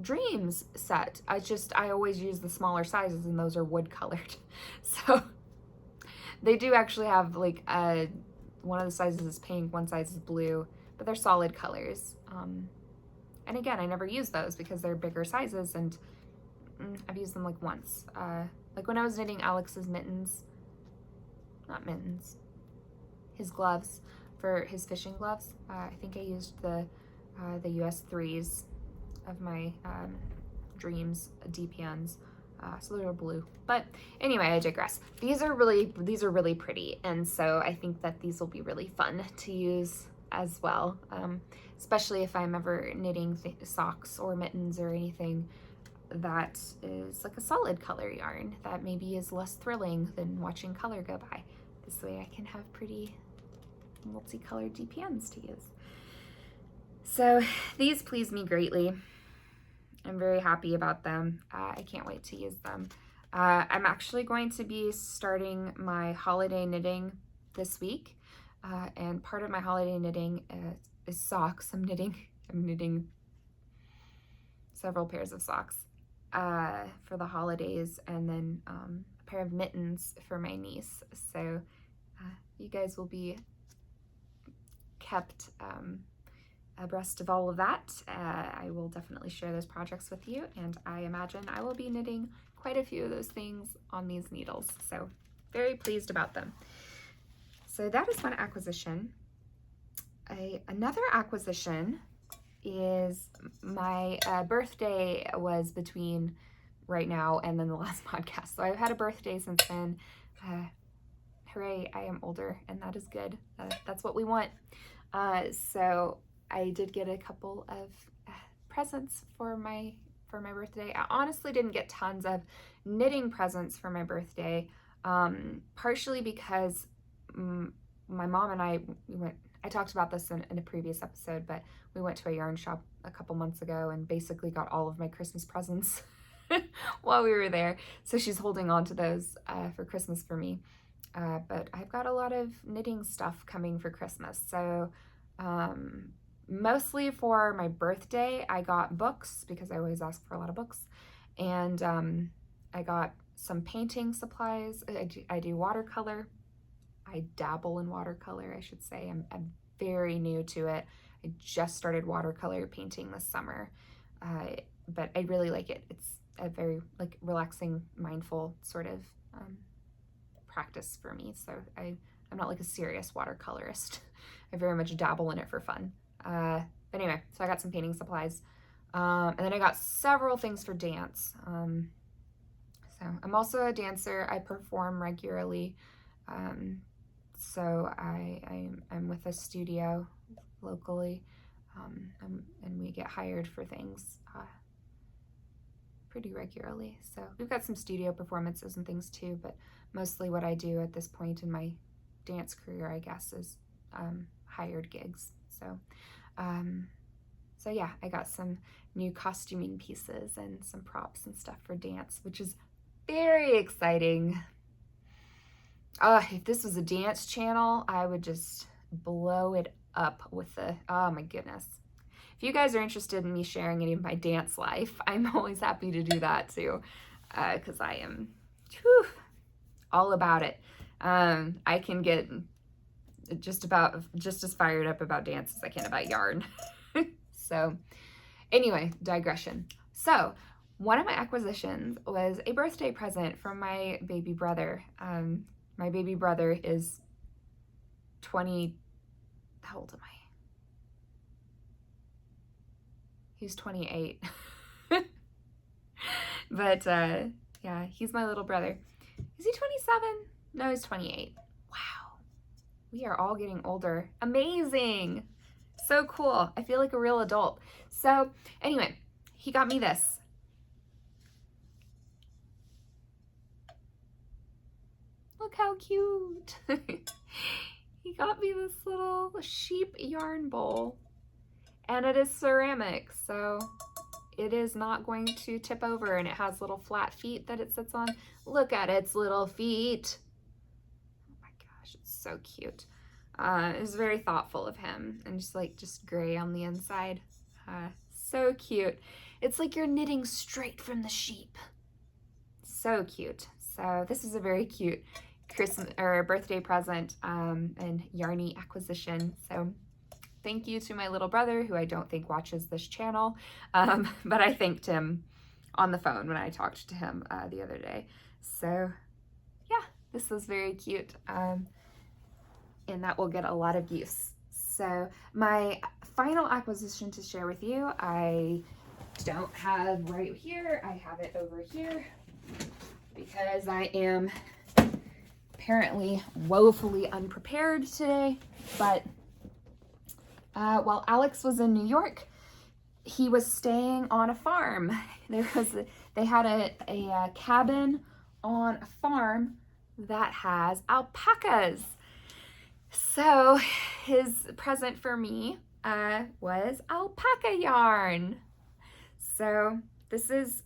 Dreams set. I always use the smaller sizes, and those are wood colored. So they do actually have like one of the sizes is pink, one size is blue, but they're solid colors. And again, I never use those because they're bigger sizes, and I've used them like once. Like when I was knitting Alex's his gloves for his fishing gloves. I think I used the US 3s of my Dreams D-pans. So they're blue. But anyway, I digress. These are really pretty, and so I think that these will be really fun to use as well, especially if I'm ever knitting socks or mittens or anything that is like a solid color yarn that maybe is less thrilling than watching color go by. This way I can have pretty multicolored D-pans to use. So these please me greatly. I'm very happy about them. I can't wait to use them. I'm actually going to be starting my holiday knitting this week, and part of my holiday knitting is socks. I'm knitting several pairs of socks for the holidays, and then a pair of mittens for my niece. So you guys will be kept abreast of all of that. I will definitely share those projects with you, and I imagine I will be knitting quite a few of those things on these needles. So very pleased about them. So that is one acquisition. Another acquisition is my birthday was between right now and then the last podcast. So I've had a birthday since then. Hooray, I am older, and that is good. That's what we want. So I did get a couple of presents for my birthday. I honestly didn't get tons of knitting presents for my birthday, partially because my mom and I talked about this in a previous episode, but we went to a yarn shop a couple months ago and basically got all of my Christmas presents while we were there. So she's holding on to those for Christmas for me. But I've got a lot of knitting stuff coming for Christmas. So mostly for my birthday, I got books because I always ask for a lot of books. And I got some painting supplies. I do watercolor. I dabble in watercolor, I should say. I'm very new to it. I just started watercolor painting this summer, but I really like it. It's a very like relaxing, mindful sort of practice for me. So I'm not like a serious watercolorist. I very much dabble in it for fun. But anyway, so I got some painting supplies, and then I got several things for dance. So I'm also a dancer. I perform regularly. So I'm with a studio locally, and we get hired for things pretty regularly. So we've got some studio performances and things too, but mostly what I do at this point in my dance career, I guess, is hired gigs. So yeah, I got some new costuming pieces and some props and stuff for dance, which is very exciting. If this was a dance channel, I would just blow it up with oh my goodness. If you guys are interested in me sharing any of my dance life, I'm always happy to do that too, because I am all about it. I can get just as fired up about dance as I can about yarn. So anyway, digression. So one of my acquisitions was a birthday present from my baby brother. My baby brother is 20, how old am I? He's 28. But yeah, he's my little brother. Is he 27? No, he's 28. Wow. We are all getting older. Amazing. So cool. I feel like a real adult. So anyway, he got me this. Look how cute. He got me this little sheep yarn bowl, and it is ceramic, so it is not going to tip over, and it has little flat feet that it sits on. Look at its little feet. Oh my gosh, it's so cute. It was very thoughtful of him, and just gray on the inside. So cute. It's like you're knitting straight from the sheep. So cute. So this is a very cute Christmas or birthday present and yarny acquisition. So thank you to my little brother, who I don't think watches this channel, but I thanked him on the phone when I talked to him the other day. So yeah, this was very cute, and that will get a lot of use. So my final acquisition to share with you, I don't have right here. I have it over here because I am apparently woefully unprepared today. But while Alex was in New York, he was staying on a farm. They had a cabin on a farm that has alpacas. So his present for me was alpaca yarn. So this is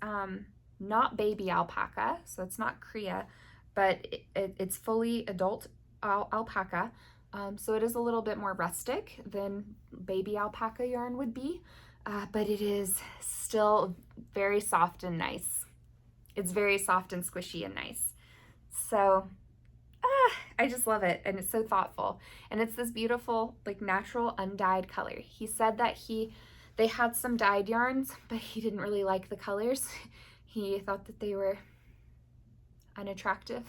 not baby alpaca, so it's not cria, but it's fully adult alpaca. So it is a little bit more rustic than baby alpaca yarn would be, but it is still very soft and nice. It's very soft and squishy and nice. So I just love it, and it's so thoughtful, and it's this beautiful, like, natural undyed color. He said that they had some dyed yarns, but he didn't really like the colors. He thought that they were unattractive,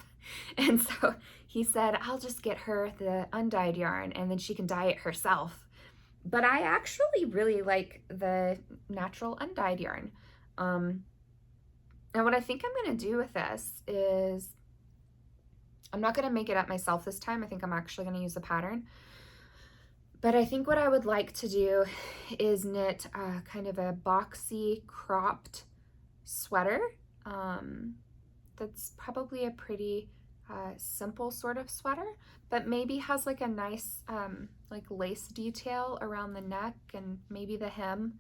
and so he said, I'll just get her the undyed yarn and then she can dye it herself. But I actually really like the natural undyed yarn. And what I think I'm going to do with this is, I'm not going to make it up myself this time. I think I'm actually going to use the pattern. But I think what I would like to do is knit kind of a boxy cropped sweater. That's probably a pretty simple sort of sweater, but maybe has like a nice like lace detail around the neck and maybe the hem.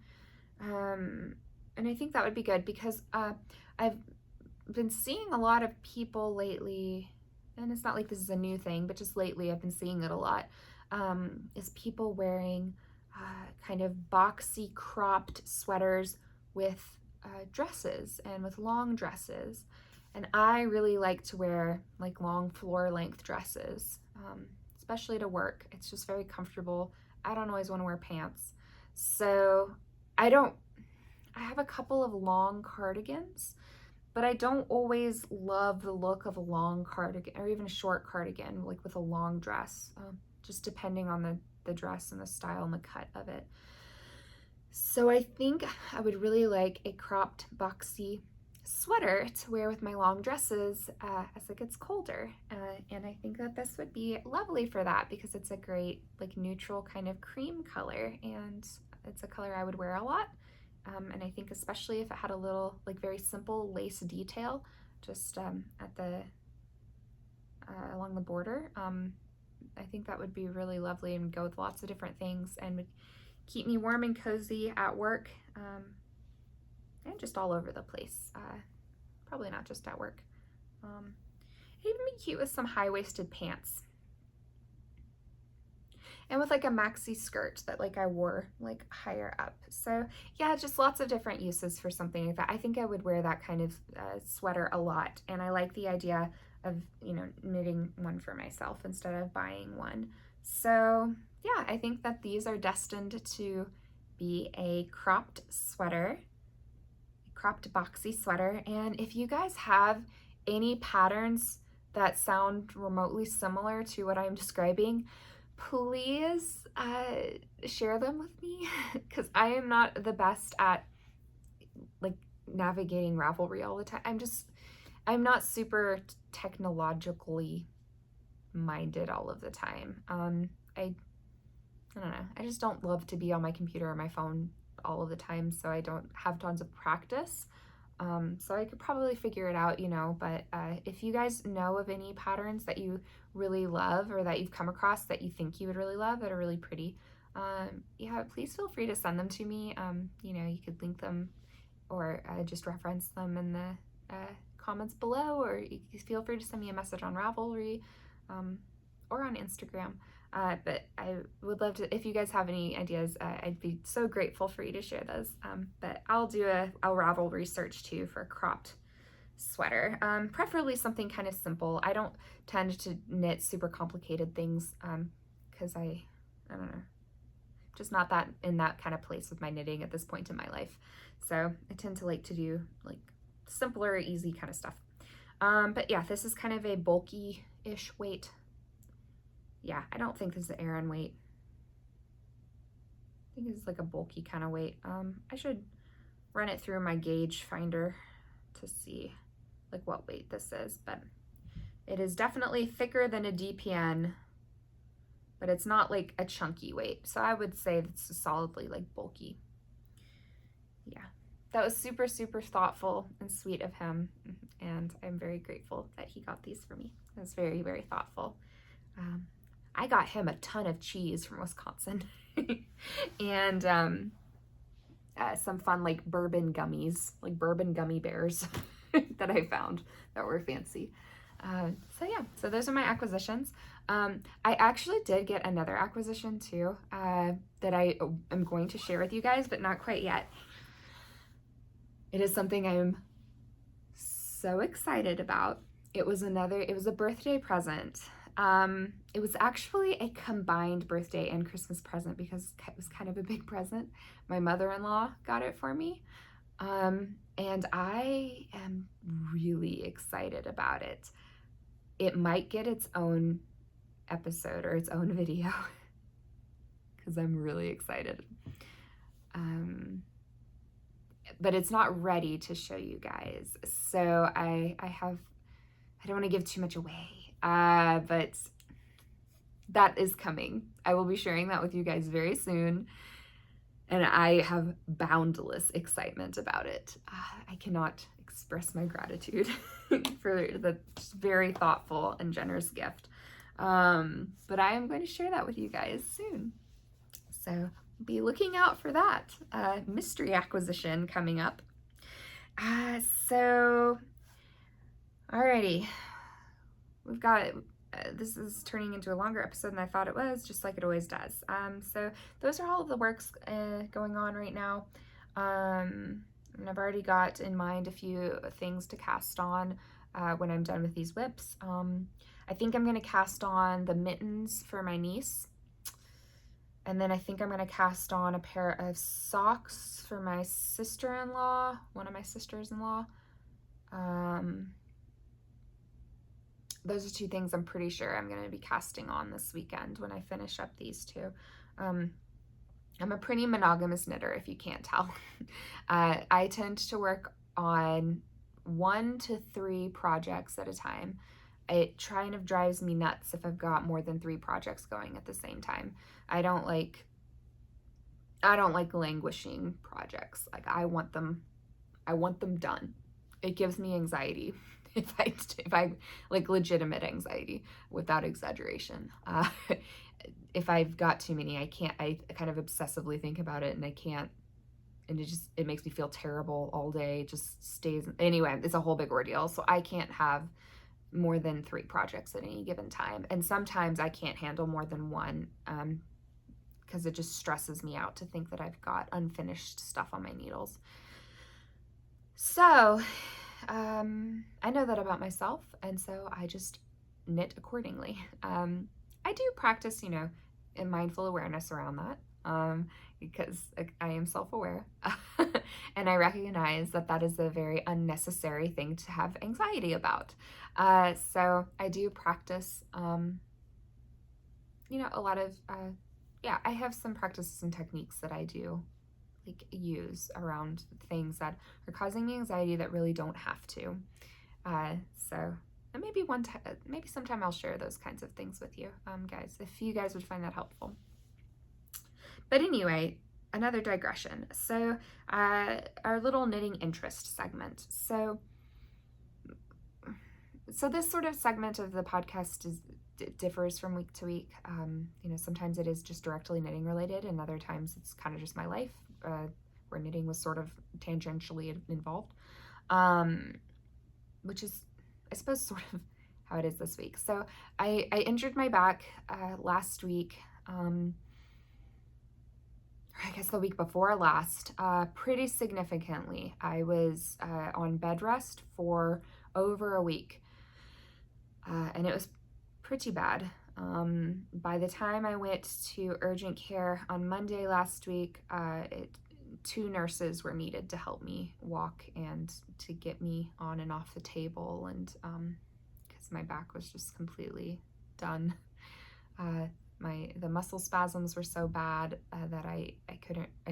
And I think that would be good because I've been seeing a lot of people lately, and it's not like this is a new thing, but just lately I've been seeing it a lot, is people wearing kind of boxy cropped sweaters with dresses and with long dresses. And I really like to wear like long floor length dresses, especially to work. It's just very comfortable. I don't always want to wear pants. So I have a couple of long cardigans, but I don't always love the look of a long cardigan or even a short cardigan, like with a long dress, just depending on the dress and the style and the cut of it. So I think I would really like a cropped boxy sweater to wear with my long dresses as it gets colder, and I think that this would be lovely for that because it's a great like neutral kind of cream color, and it's a color I would wear a lot, and I think especially if it had a little like very simple lace detail just at the along the border. I think that would be really lovely and go with lots of different things and would keep me warm and cozy at work, and just all over the place. Probably not just at work. It'd even be cute with some high-waisted pants. And with like a maxi skirt that like I wore like higher up. So yeah, just lots of different uses for something like that. I think I would wear that kind of sweater a lot. And I like the idea of, you know, knitting one for myself instead of buying one. So yeah, I think that these are destined to be a cropped sweater, cropped boxy sweater. And if you guys have any patterns that sound remotely similar to what I'm describing, please share them with me, because I am not the best at like navigating Ravelry all the time. I'm not super technologically minded all of the time. I don't know. I just don't love to be on my computer or my phone all of the time, so I don't have tons of practice. So I could probably figure it out, but if you guys know of any patterns that you really love or that you've come across that you think you would really love that are really pretty, yeah, please feel free to send them to me. You could link them or just reference them in the comments below, or you can feel free to send me a message on Ravelry or on Instagram. But I would love to, if you guys have any ideas, I'd be so grateful for you to share those. But I'll do a Ravelry search too for a cropped sweater, preferably something kind of simple. I don't tend to knit super complicated things because I don't know, just not that in that kind of place with my knitting at this point in my life. So I tend to like to do like simpler, easy kind of stuff. But yeah, this is kind of a bulky-ish weight. Yeah, I don't think this is the Aran weight. I think it's like a bulky kind of weight. I should run it through my gauge finder to see like what weight this is, but it is definitely thicker than a DPN, but it's not like a chunky weight. So I would say it's solidly like bulky. Yeah, that was super, super thoughtful and sweet of him. And I'm very grateful that he got these for me. It was very, very thoughtful. I got him a ton of cheese from Wisconsin and some fun like bourbon gummies, like bourbon gummy bears that I found that were fancy. So yeah, so those are my acquisitions. I actually did get another acquisition too that I am going to share with you guys, but not quite yet. It is something I'm so excited about. It was a birthday present. It was actually a combined birthday and Christmas present because it was kind of a big present. My mother-in-law got it for me. And I am really excited about it. It might get its own episode or its own video because I'm really excited. But it's not ready to show you guys. So I don't want to give too much away. But that is coming. I will be sharing that with you guys very soon. And I have boundless excitement about it. I cannot express my gratitude for the very thoughtful and generous gift. But I am going to share that with you guys soon. So be looking out for that mystery acquisition coming up. So, alrighty. We've got, this is turning into a longer episode than I thought it was, just like it always does. So those are all of the works going on right now. And I've already got in mind a few things to cast on when I'm done with these whips. I think I'm going to cast on the mittens for my niece. And then I think I'm going to cast on a pair of socks for my sister-in-law, one of my sisters-in-law. Those are two things I'm pretty sure I'm going to be casting on this weekend when I finish up these two. I'm a pretty monogamous knitter, if you can't tell. I tend to work on 1 to 3 projects at a time. It kind of drives me nuts if I've got more than 3 projects going at the same time. I don't like languishing projects. Like I want them done. It gives me anxiety. If I like legitimate anxiety without exaggeration. If I've got too many, I kind of obsessively think about it and I can't, and it makes me feel terrible all day. It just stays, anyway, it's a whole big ordeal. So I can't have more than 3 projects at any given time. And sometimes I can't handle more than 1 because it just stresses me out to think that I've got unfinished stuff on my needles. So, I know that about myself, and so I just knit accordingly. I do practice, in mindful awareness around that, because I am self-aware, and I recognize that that is a very unnecessary thing to have anxiety about. So I do practice a lot of, I have some practices and techniques that I do like use around things that are causing me anxiety that really don't have to. So and maybe sometime I'll share those kinds of things with you, guys, if you guys would find that helpful. But anyway, another digression. So our little knitting interest segment. So this sort of segment of the podcast differs from week to week. Sometimes it is just directly knitting related, and other times it's kind of just my life, where knitting was sort of tangentially involved, which is, I suppose, sort of how it is this week. So I injured my back last week, or I guess the week before last, pretty significantly. I was on bed rest for over a week, and it was pretty bad. By the time I went to urgent care on Monday last week, 2 nurses were needed to help me walk and to get me on and off the table, and because my back was just completely done. The muscle spasms were so bad that I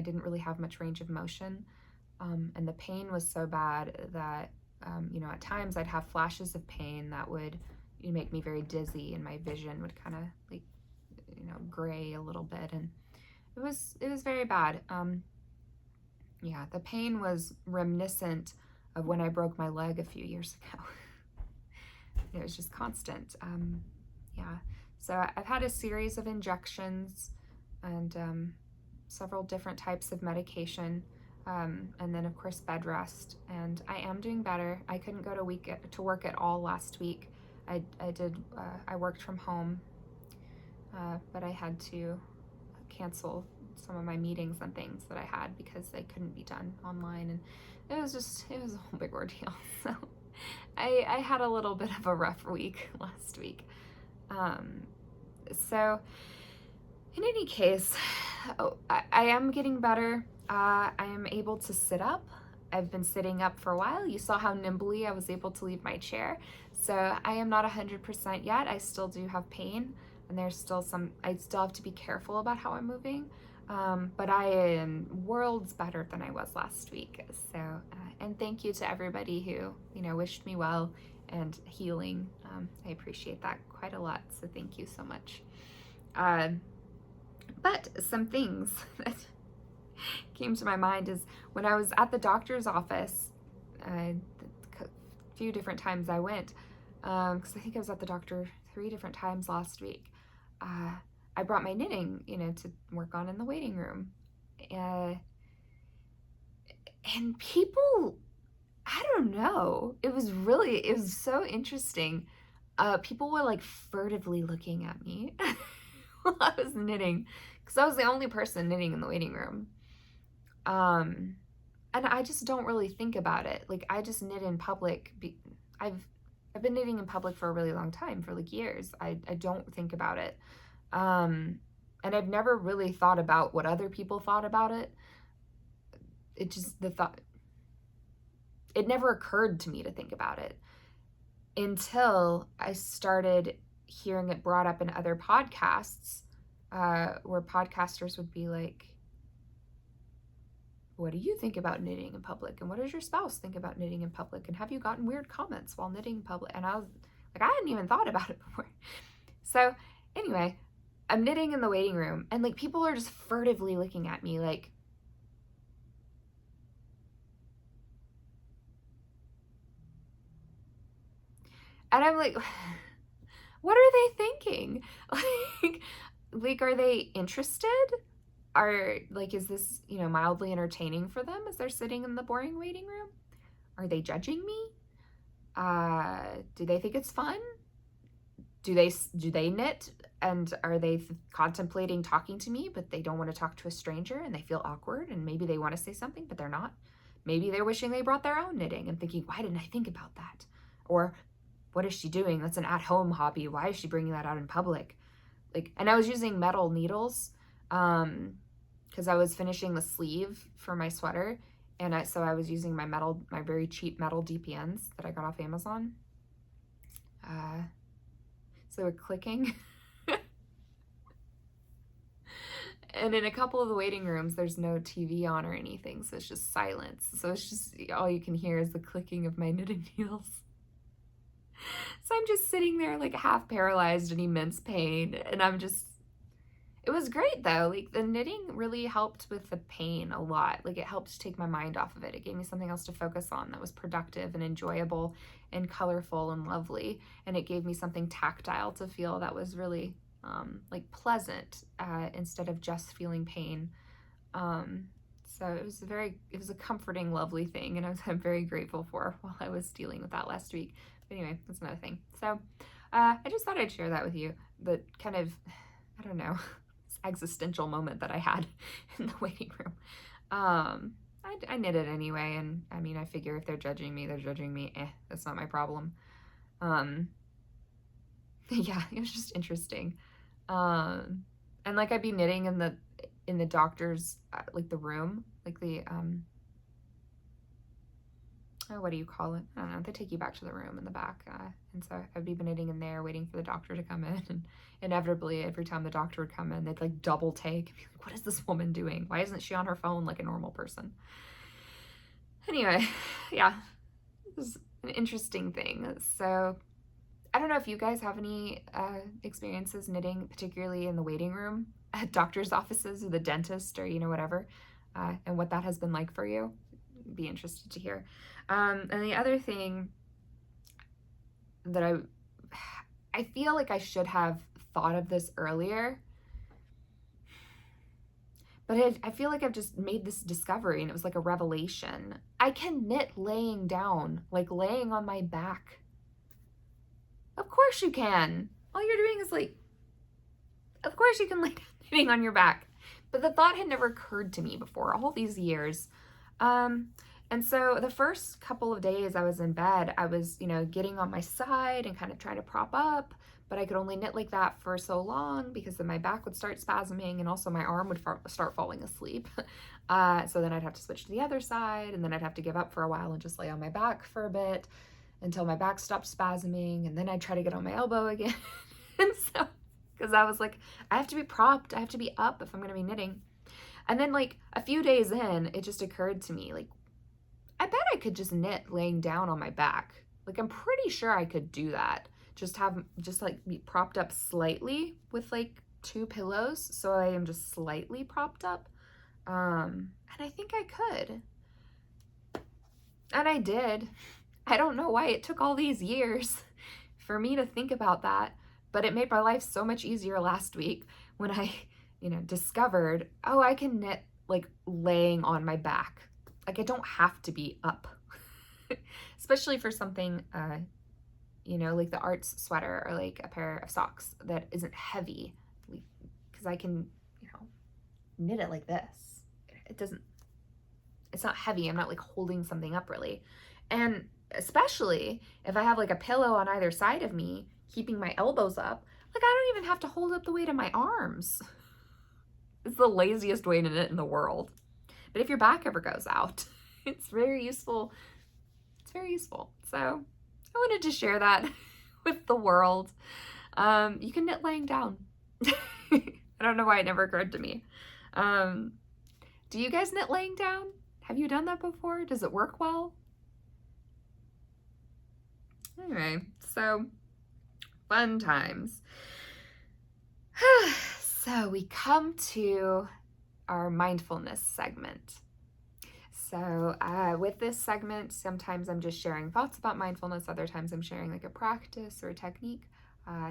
didn't really have much range of motion, and the pain was so bad that at times I'd have flashes of pain that would make me very dizzy, and my vision would kind of like gray a little bit, and it was very bad. The pain was reminiscent of when I broke my leg a few years ago. It was just constant. So I've had a series of injections and several different types of medication, and then of course bed rest, and I am doing better. I couldn't go to work at all last week. I worked from home, but I had to cancel some of my meetings and things that I had because they couldn't be done online, and it was a whole big ordeal. So I had a little bit of a rough week last week. So in any case, I am getting better. I am able to sit up. I've been sitting up for a while. You saw how nimbly I was able to leave my chair. So I am not 100% yet. I still do have pain, and I still have to be careful about how I'm moving. But I am worlds better than I was last week. So, and thank you to everybody who, wished me well and healing. I appreciate that quite a lot. So thank you so much. But some things that came to my mind is when I was at the doctor's office, a few different times I went, because I think I was at the doctor 3 different times last week. I brought my knitting, to work on in the waiting room. And people, I don't know, it was so interesting. People were like furtively looking at me while I was knitting, because I was the only person knitting in the waiting room. And I just don't really think about it. Like, I just knit in public. I've been knitting in public for a really long time, for like years. I don't think about it. And I've never really thought about what other people thought about it. It never occurred to me to think about it until I started hearing it brought up in other podcasts, where podcasters would be like, what do you think about knitting in public? And what does your spouse think about knitting in public? And have you gotten weird comments while knitting in public? And I was like, I hadn't even thought about it before. So anyway, I'm knitting in the waiting room, and like people are just furtively looking at me like, and I'm like, what are they thinking? Like, are they interested? Is this, mildly entertaining for them as they're sitting in the boring waiting room? Are they judging me? Do they think it's fun? Do they knit? And are they contemplating talking to me, but they don't want to talk to a stranger and they feel awkward, and maybe they want to say something, but they're not? Maybe they're wishing they brought their own knitting and thinking, why didn't I think about that? Or what is she doing? That's an at-home hobby. Why is she bringing that out in public? And I was using metal needles, because I was finishing the sleeve for my sweater, and so I was using my very cheap metal DPNs that I got off Amazon. So they were clicking. And in a couple of the waiting rooms, there's no TV on or anything, so it's just silence. So it's just all you can hear is the clicking of my knitting needles. So I'm just sitting there like half paralyzed in immense pain, and it was great though. Like the knitting really helped with the pain a lot. Like it helped take my mind off of it. It gave me something else to focus on that was productive and enjoyable and colorful and lovely. And it gave me something tactile to feel that was really like pleasant instead of just feeling pain. So it was a comforting, lovely thing, and I'm very grateful for while I was dealing with that last week. But anyway, that's another thing. So I just thought I'd share that with you. The kind of, I don't know, existential moment that I had in the waiting room. I knitted anyway, and I mean, I figure if they're judging me, they're judging me. That's not my problem. Yeah, it was just interesting. And like I'd be knitting in the doctor's like the room, like the oh, what do you call it? I don't know. They take you back to the room in the back. And so I'd be knitting in there waiting for the doctor to come in. And inevitably, every time the doctor would come in, they'd like double take and be like, what is this woman doing? Why isn't she on her phone like a normal person? Anyway, yeah, it was an interesting thing. So I don't know if you guys have any experiences knitting, particularly in the waiting room at doctor's offices or the dentist or, whatever, and what that has been like for you. Be interested to hear. And the other thing that I feel like I should have thought of this earlier, but I feel like I've just made this discovery and it was like a revelation. I can knit laying down, like laying on my back. Of course you can. All you're doing is like, of course you can lay down knitting on your back. But the thought had never occurred to me before all these years. And so the first couple of days I was in bed, I was, getting on my side and kind of trying to prop up, but I could only knit like that for so long because then my back would start spasming and also my arm would start falling asleep. So then I'd have to switch to the other side, and then I'd have to give up for a while and just lay on my back for a bit until my back stopped spasming, and then I'd try to get on my elbow again. And so, because I was like, I have to be propped, I have to be up if I'm going to be knitting. And then like a few days in, it just occurred to me, like, I bet I could just knit laying down on my back. Like, I'm pretty sure I could do that. Just like be propped up slightly with like 2 pillows. So I am just slightly propped up. And I think I could. And I did. I don't know why it took all these years for me to think about that, but it made my life so much easier last week when I, discovered, oh, I can knit like laying on my back. Like I don't have to be up, especially for something, like the arts sweater or like a pair of socks that isn't heavy, because I can, knit it like this. It's not heavy. I'm not like holding something up really. And especially if I have like a pillow on either side of me, keeping my elbows up, like I don't even have to hold up the weight of my arms. It's the laziest way to knit in the world. But if your back ever goes out, it's very useful. It's very useful. So I wanted to share that with the world. You can knit laying down. I don't know why it never occurred to me. Do you guys knit laying down? Have you done that before? Does it work well? Anyway, so fun times. So we come to our mindfulness segment. So with this segment, sometimes I'm just sharing thoughts about mindfulness. Other times I'm sharing like a practice or a technique.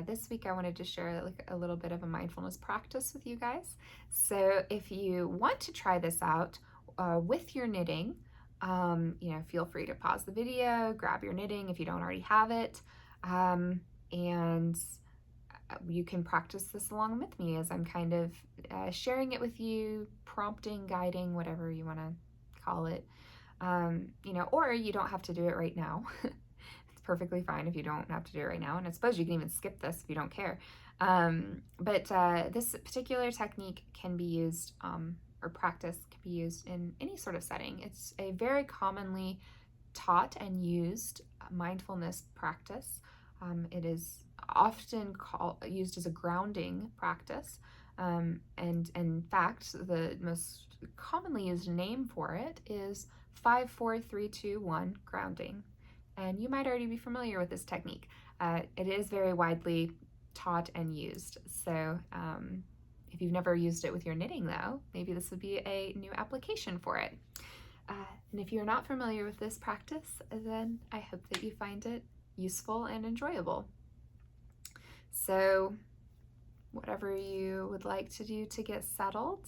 This week I wanted to share like a little bit of a mindfulness practice with you guys. So if you want to try this out with your knitting, feel free to pause the video, grab your knitting if you don't already have it, and you can practice this along with me as I'm kind of sharing it with you, prompting, guiding, whatever you want to call it. Or you don't have to do it right now. It's perfectly fine if you don't have to do it right now. And I suppose you can even skip this if you don't care. But this particular technique can be used, or practice can be used in any sort of setting. It's a very commonly taught and used mindfulness practice. It is often used as a grounding practice. And in fact, the most commonly used name for it is 5-4-3-2-1 grounding. And you might already be familiar with this technique. It is very widely taught and used. So if you've never used it with your knitting, though, maybe this would be a new application for it. And if you're not familiar with this practice, then I hope that you find it useful and enjoyable. So whatever you would like to do to get settled,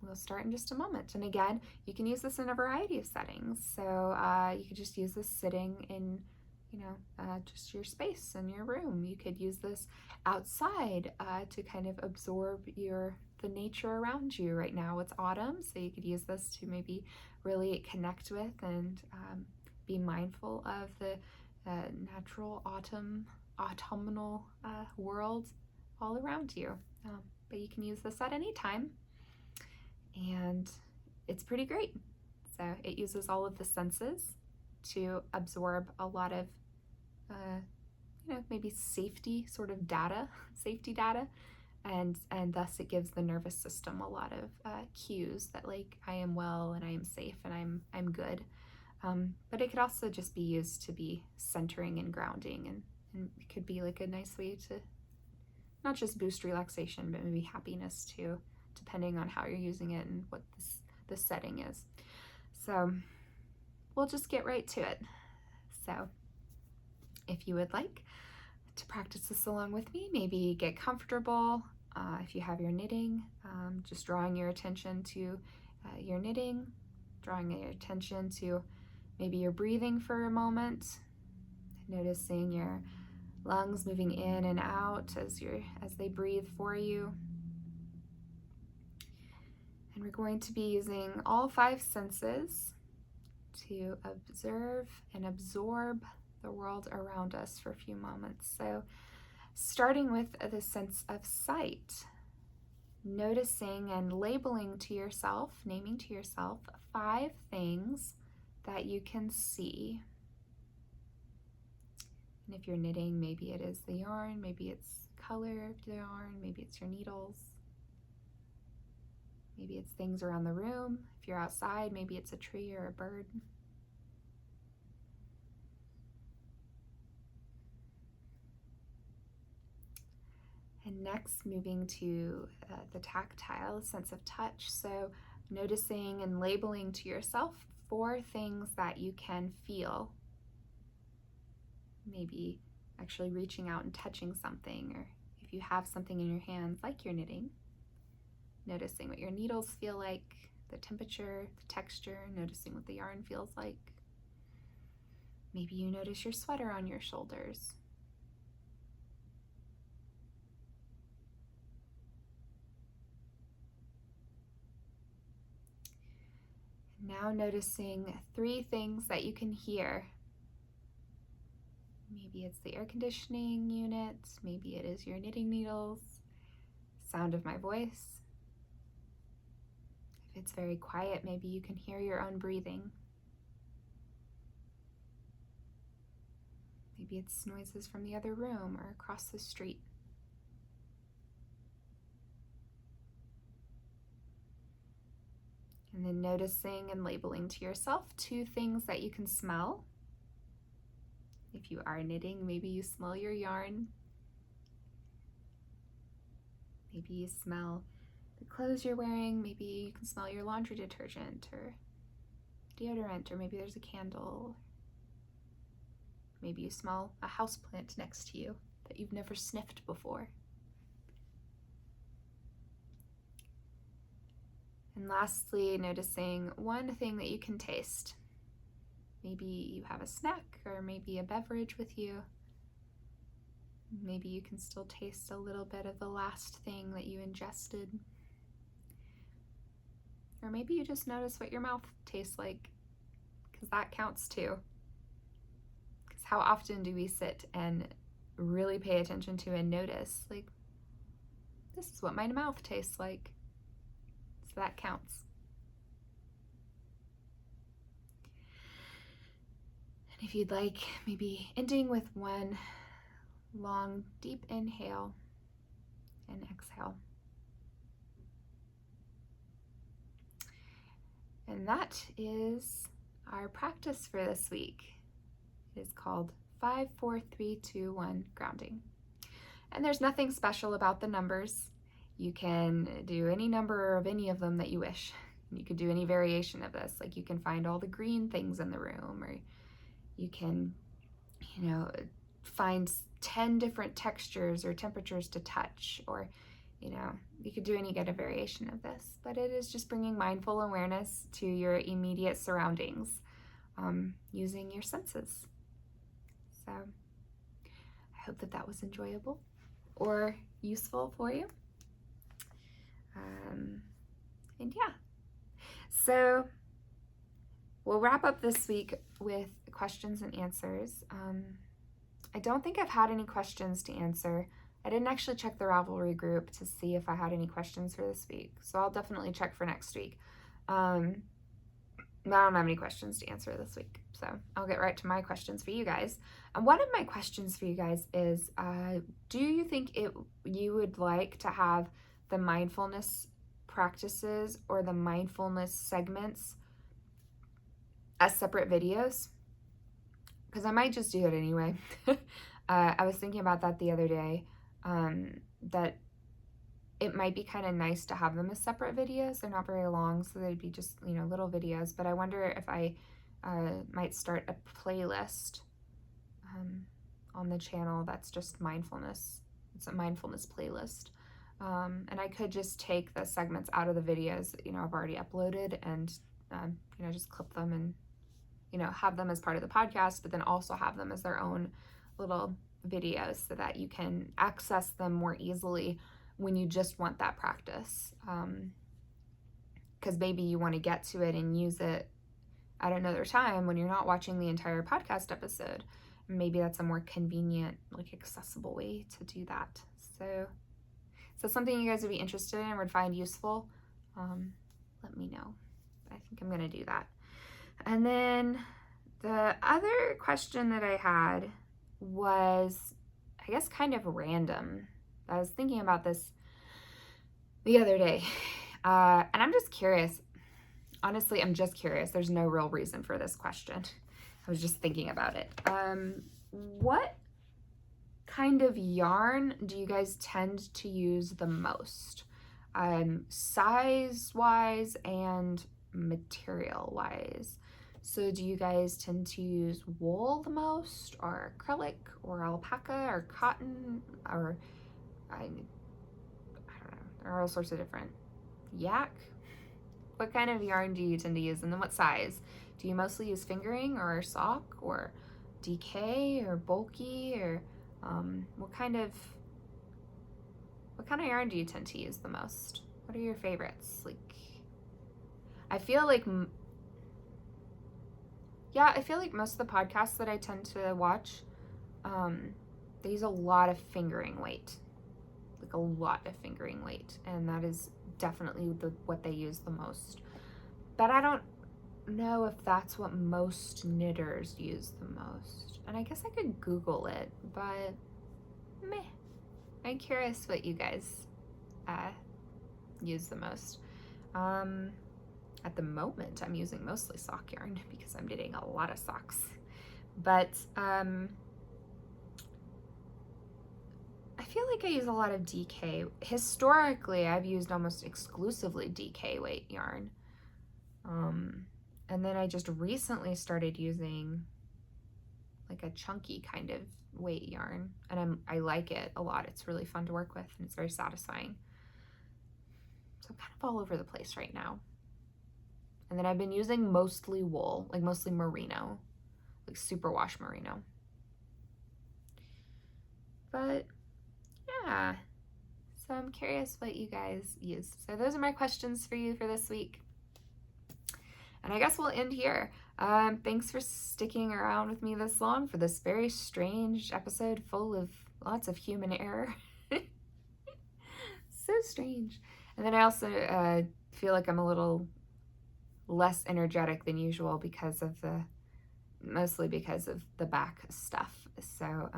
we'll start in just a moment. And again, you can use this in a variety of settings. So you could just use this sitting in, just your space in your room. You could use this outside to kind of absorb the nature around you. Right now it's autumn, so you could use this to maybe really connect with and be mindful of the natural autumnal world all around you. But you can use this at any time, and it's pretty great. So it uses all of the senses to absorb a lot of maybe safety data, and thus it gives the nervous system a lot of cues that, like, I am well and I am safe and I'm good. But it could also just be used to be centering and grounding, and it could be like a nice way to not just boost relaxation, but maybe happiness too, depending on how you're using it and what the setting is. So we'll just get right to it. So if you would like to practice this along with me, maybe get comfortable. If you have your knitting, just drawing your attention to your knitting, drawing your attention to maybe your breathing for a moment, noticing your lungs moving in and out as they breathe for you. And we're going to be using all 5 senses to observe and absorb the world around us for a few moments. So starting with the sense of sight, noticing and labeling to yourself, naming to yourself 5 things that you can see. And if you're knitting, maybe it is the yarn, maybe it's color of the yarn, maybe it's your needles, maybe it's things around the room. If you're outside, maybe it's a tree or a bird. And next, moving to the tactile sense of touch. So noticing and labeling to yourself 4 things that you can feel. Maybe actually reaching out and touching something, or if you have something in your hands like you're knitting, noticing what your needles feel like, the temperature, the texture, noticing what the yarn feels like. Maybe you notice your sweater on your shoulders. Now noticing 3 things that you can hear. Maybe it's the air conditioning unit, maybe it is your knitting needles, sound of my voice. If it's very quiet, maybe you can hear your own breathing. Maybe it's noises from the other room or across the street. And then noticing and labeling to yourself 2 things that you can smell. If you are knitting, maybe you smell your yarn. Maybe you smell the clothes you're wearing. Maybe you can smell your laundry detergent or deodorant, or maybe there's a candle. Maybe you smell a houseplant next to you that you've never sniffed before. And lastly, noticing 1 thing that you can taste. Maybe you have a snack or maybe a beverage with you. Maybe you can still taste a little bit of the last thing that you ingested. Or maybe you just notice what your mouth tastes like, because that counts too. Because how often do we sit and really pay attention to and notice, like, this is what my mouth tastes like? So that counts. And if you'd like, maybe ending with 1 long, deep inhale and exhale. And that is our practice for this week. It is called 5, 4, 3, 2, 1 grounding. And there's nothing special about the numbers. You can do any number of any of them that you wish. You could do any variation of this. Like you can find all the green things in the room, or you can, find 10 different textures or temperatures to touch, or, you could do any kind of variation of this. But it is just bringing mindful awareness to your immediate surroundings using your senses. So I hope that was enjoyable or useful for you. And yeah, so we'll wrap up this week with questions and answers. I don't think I've had any questions to answer. I didn't actually check the Ravelry group to see if I had any questions for this week, so I'll definitely check for next week. I don't have any questions to answer this week, so I'll get right to my questions for you guys. And one of my questions for you guys is, do you think you would like to have the mindfulness practices or the mindfulness segments as separate videos? Because I might just do it anyway. I was thinking about that the other day, that it might be kind of nice to have them as separate videos. They're not very long, so they'd be just, little videos. But I wonder if I might start a playlist on the channel that's just mindfulness. It's a mindfulness playlist. And I could just take the segments out of the videos that, I've already uploaded and, just clip them and, have them as part of the podcast, but then also have them as their own little videos so that you can access them more easily when you just want that practice. Because maybe you want to get to it and use it at another time when you're not watching the entire podcast episode. Maybe that's a more convenient, accessible way to do that. So something you guys would be interested in or would find useful, let me know. I think I'm going to do that. And then the other question that I had was, I guess, kind of random. I was thinking about this the other day, and I'm just curious. Honestly, I'm just curious. There's no real reason for this question. I was just thinking about it. What kind of yarn do you guys tend to use the most, size-wise and material-wise? So do you guys tend to use wool the most, or acrylic, or alpaca, or cotton, or I don't know, there are all sorts of different. Yak? What kind of yarn do you tend to use, and then what size? Do you mostly use fingering or sock or DK or bulky, or what kind of yarn do you tend to use the most? What are your favorites? I feel like most of the podcasts that I tend to watch, they use a lot of fingering weight, and that is definitely what they use the most. But I don't know if that's what most knitters use the most. And I guess I could Google it, but meh. I'm curious what you guys use the most. At the moment, I'm using mostly sock yarn because I'm knitting a lot of socks. But I feel like I use a lot of DK. Historically, I've used almost exclusively DK weight yarn. And then I just recently started using a chunky kind of weight yarn, and I like it a lot. It's really fun to work with, and it's very satisfying. So I'm kind of all over the place right now. And then I've been using mostly wool, mostly merino, superwash merino. But yeah, so I'm curious what you guys use. So those are my questions for you for this week. And I guess we'll end here. Thanks for sticking around with me this long for this very strange episode full of lots of human error. So strange. And then I also feel like I'm a little less energetic than usual mostly because of the back stuff. So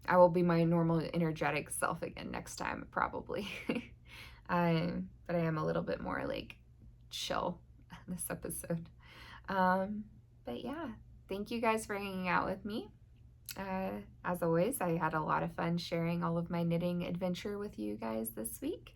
I will be my normal energetic self again next time, probably. But I am a little bit more like chill this episode. But yeah, thank you guys for hanging out with me. As always, I had a lot of fun sharing all of my knitting adventure with you guys this week,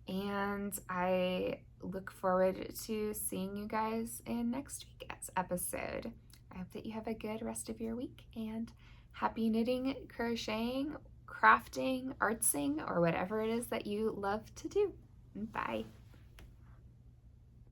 and I look forward to seeing you guys in next week's episode. I hope that you have a good rest of your week, and happy knitting, crocheting, crafting, artsing, or whatever it is that you love to do. Bye.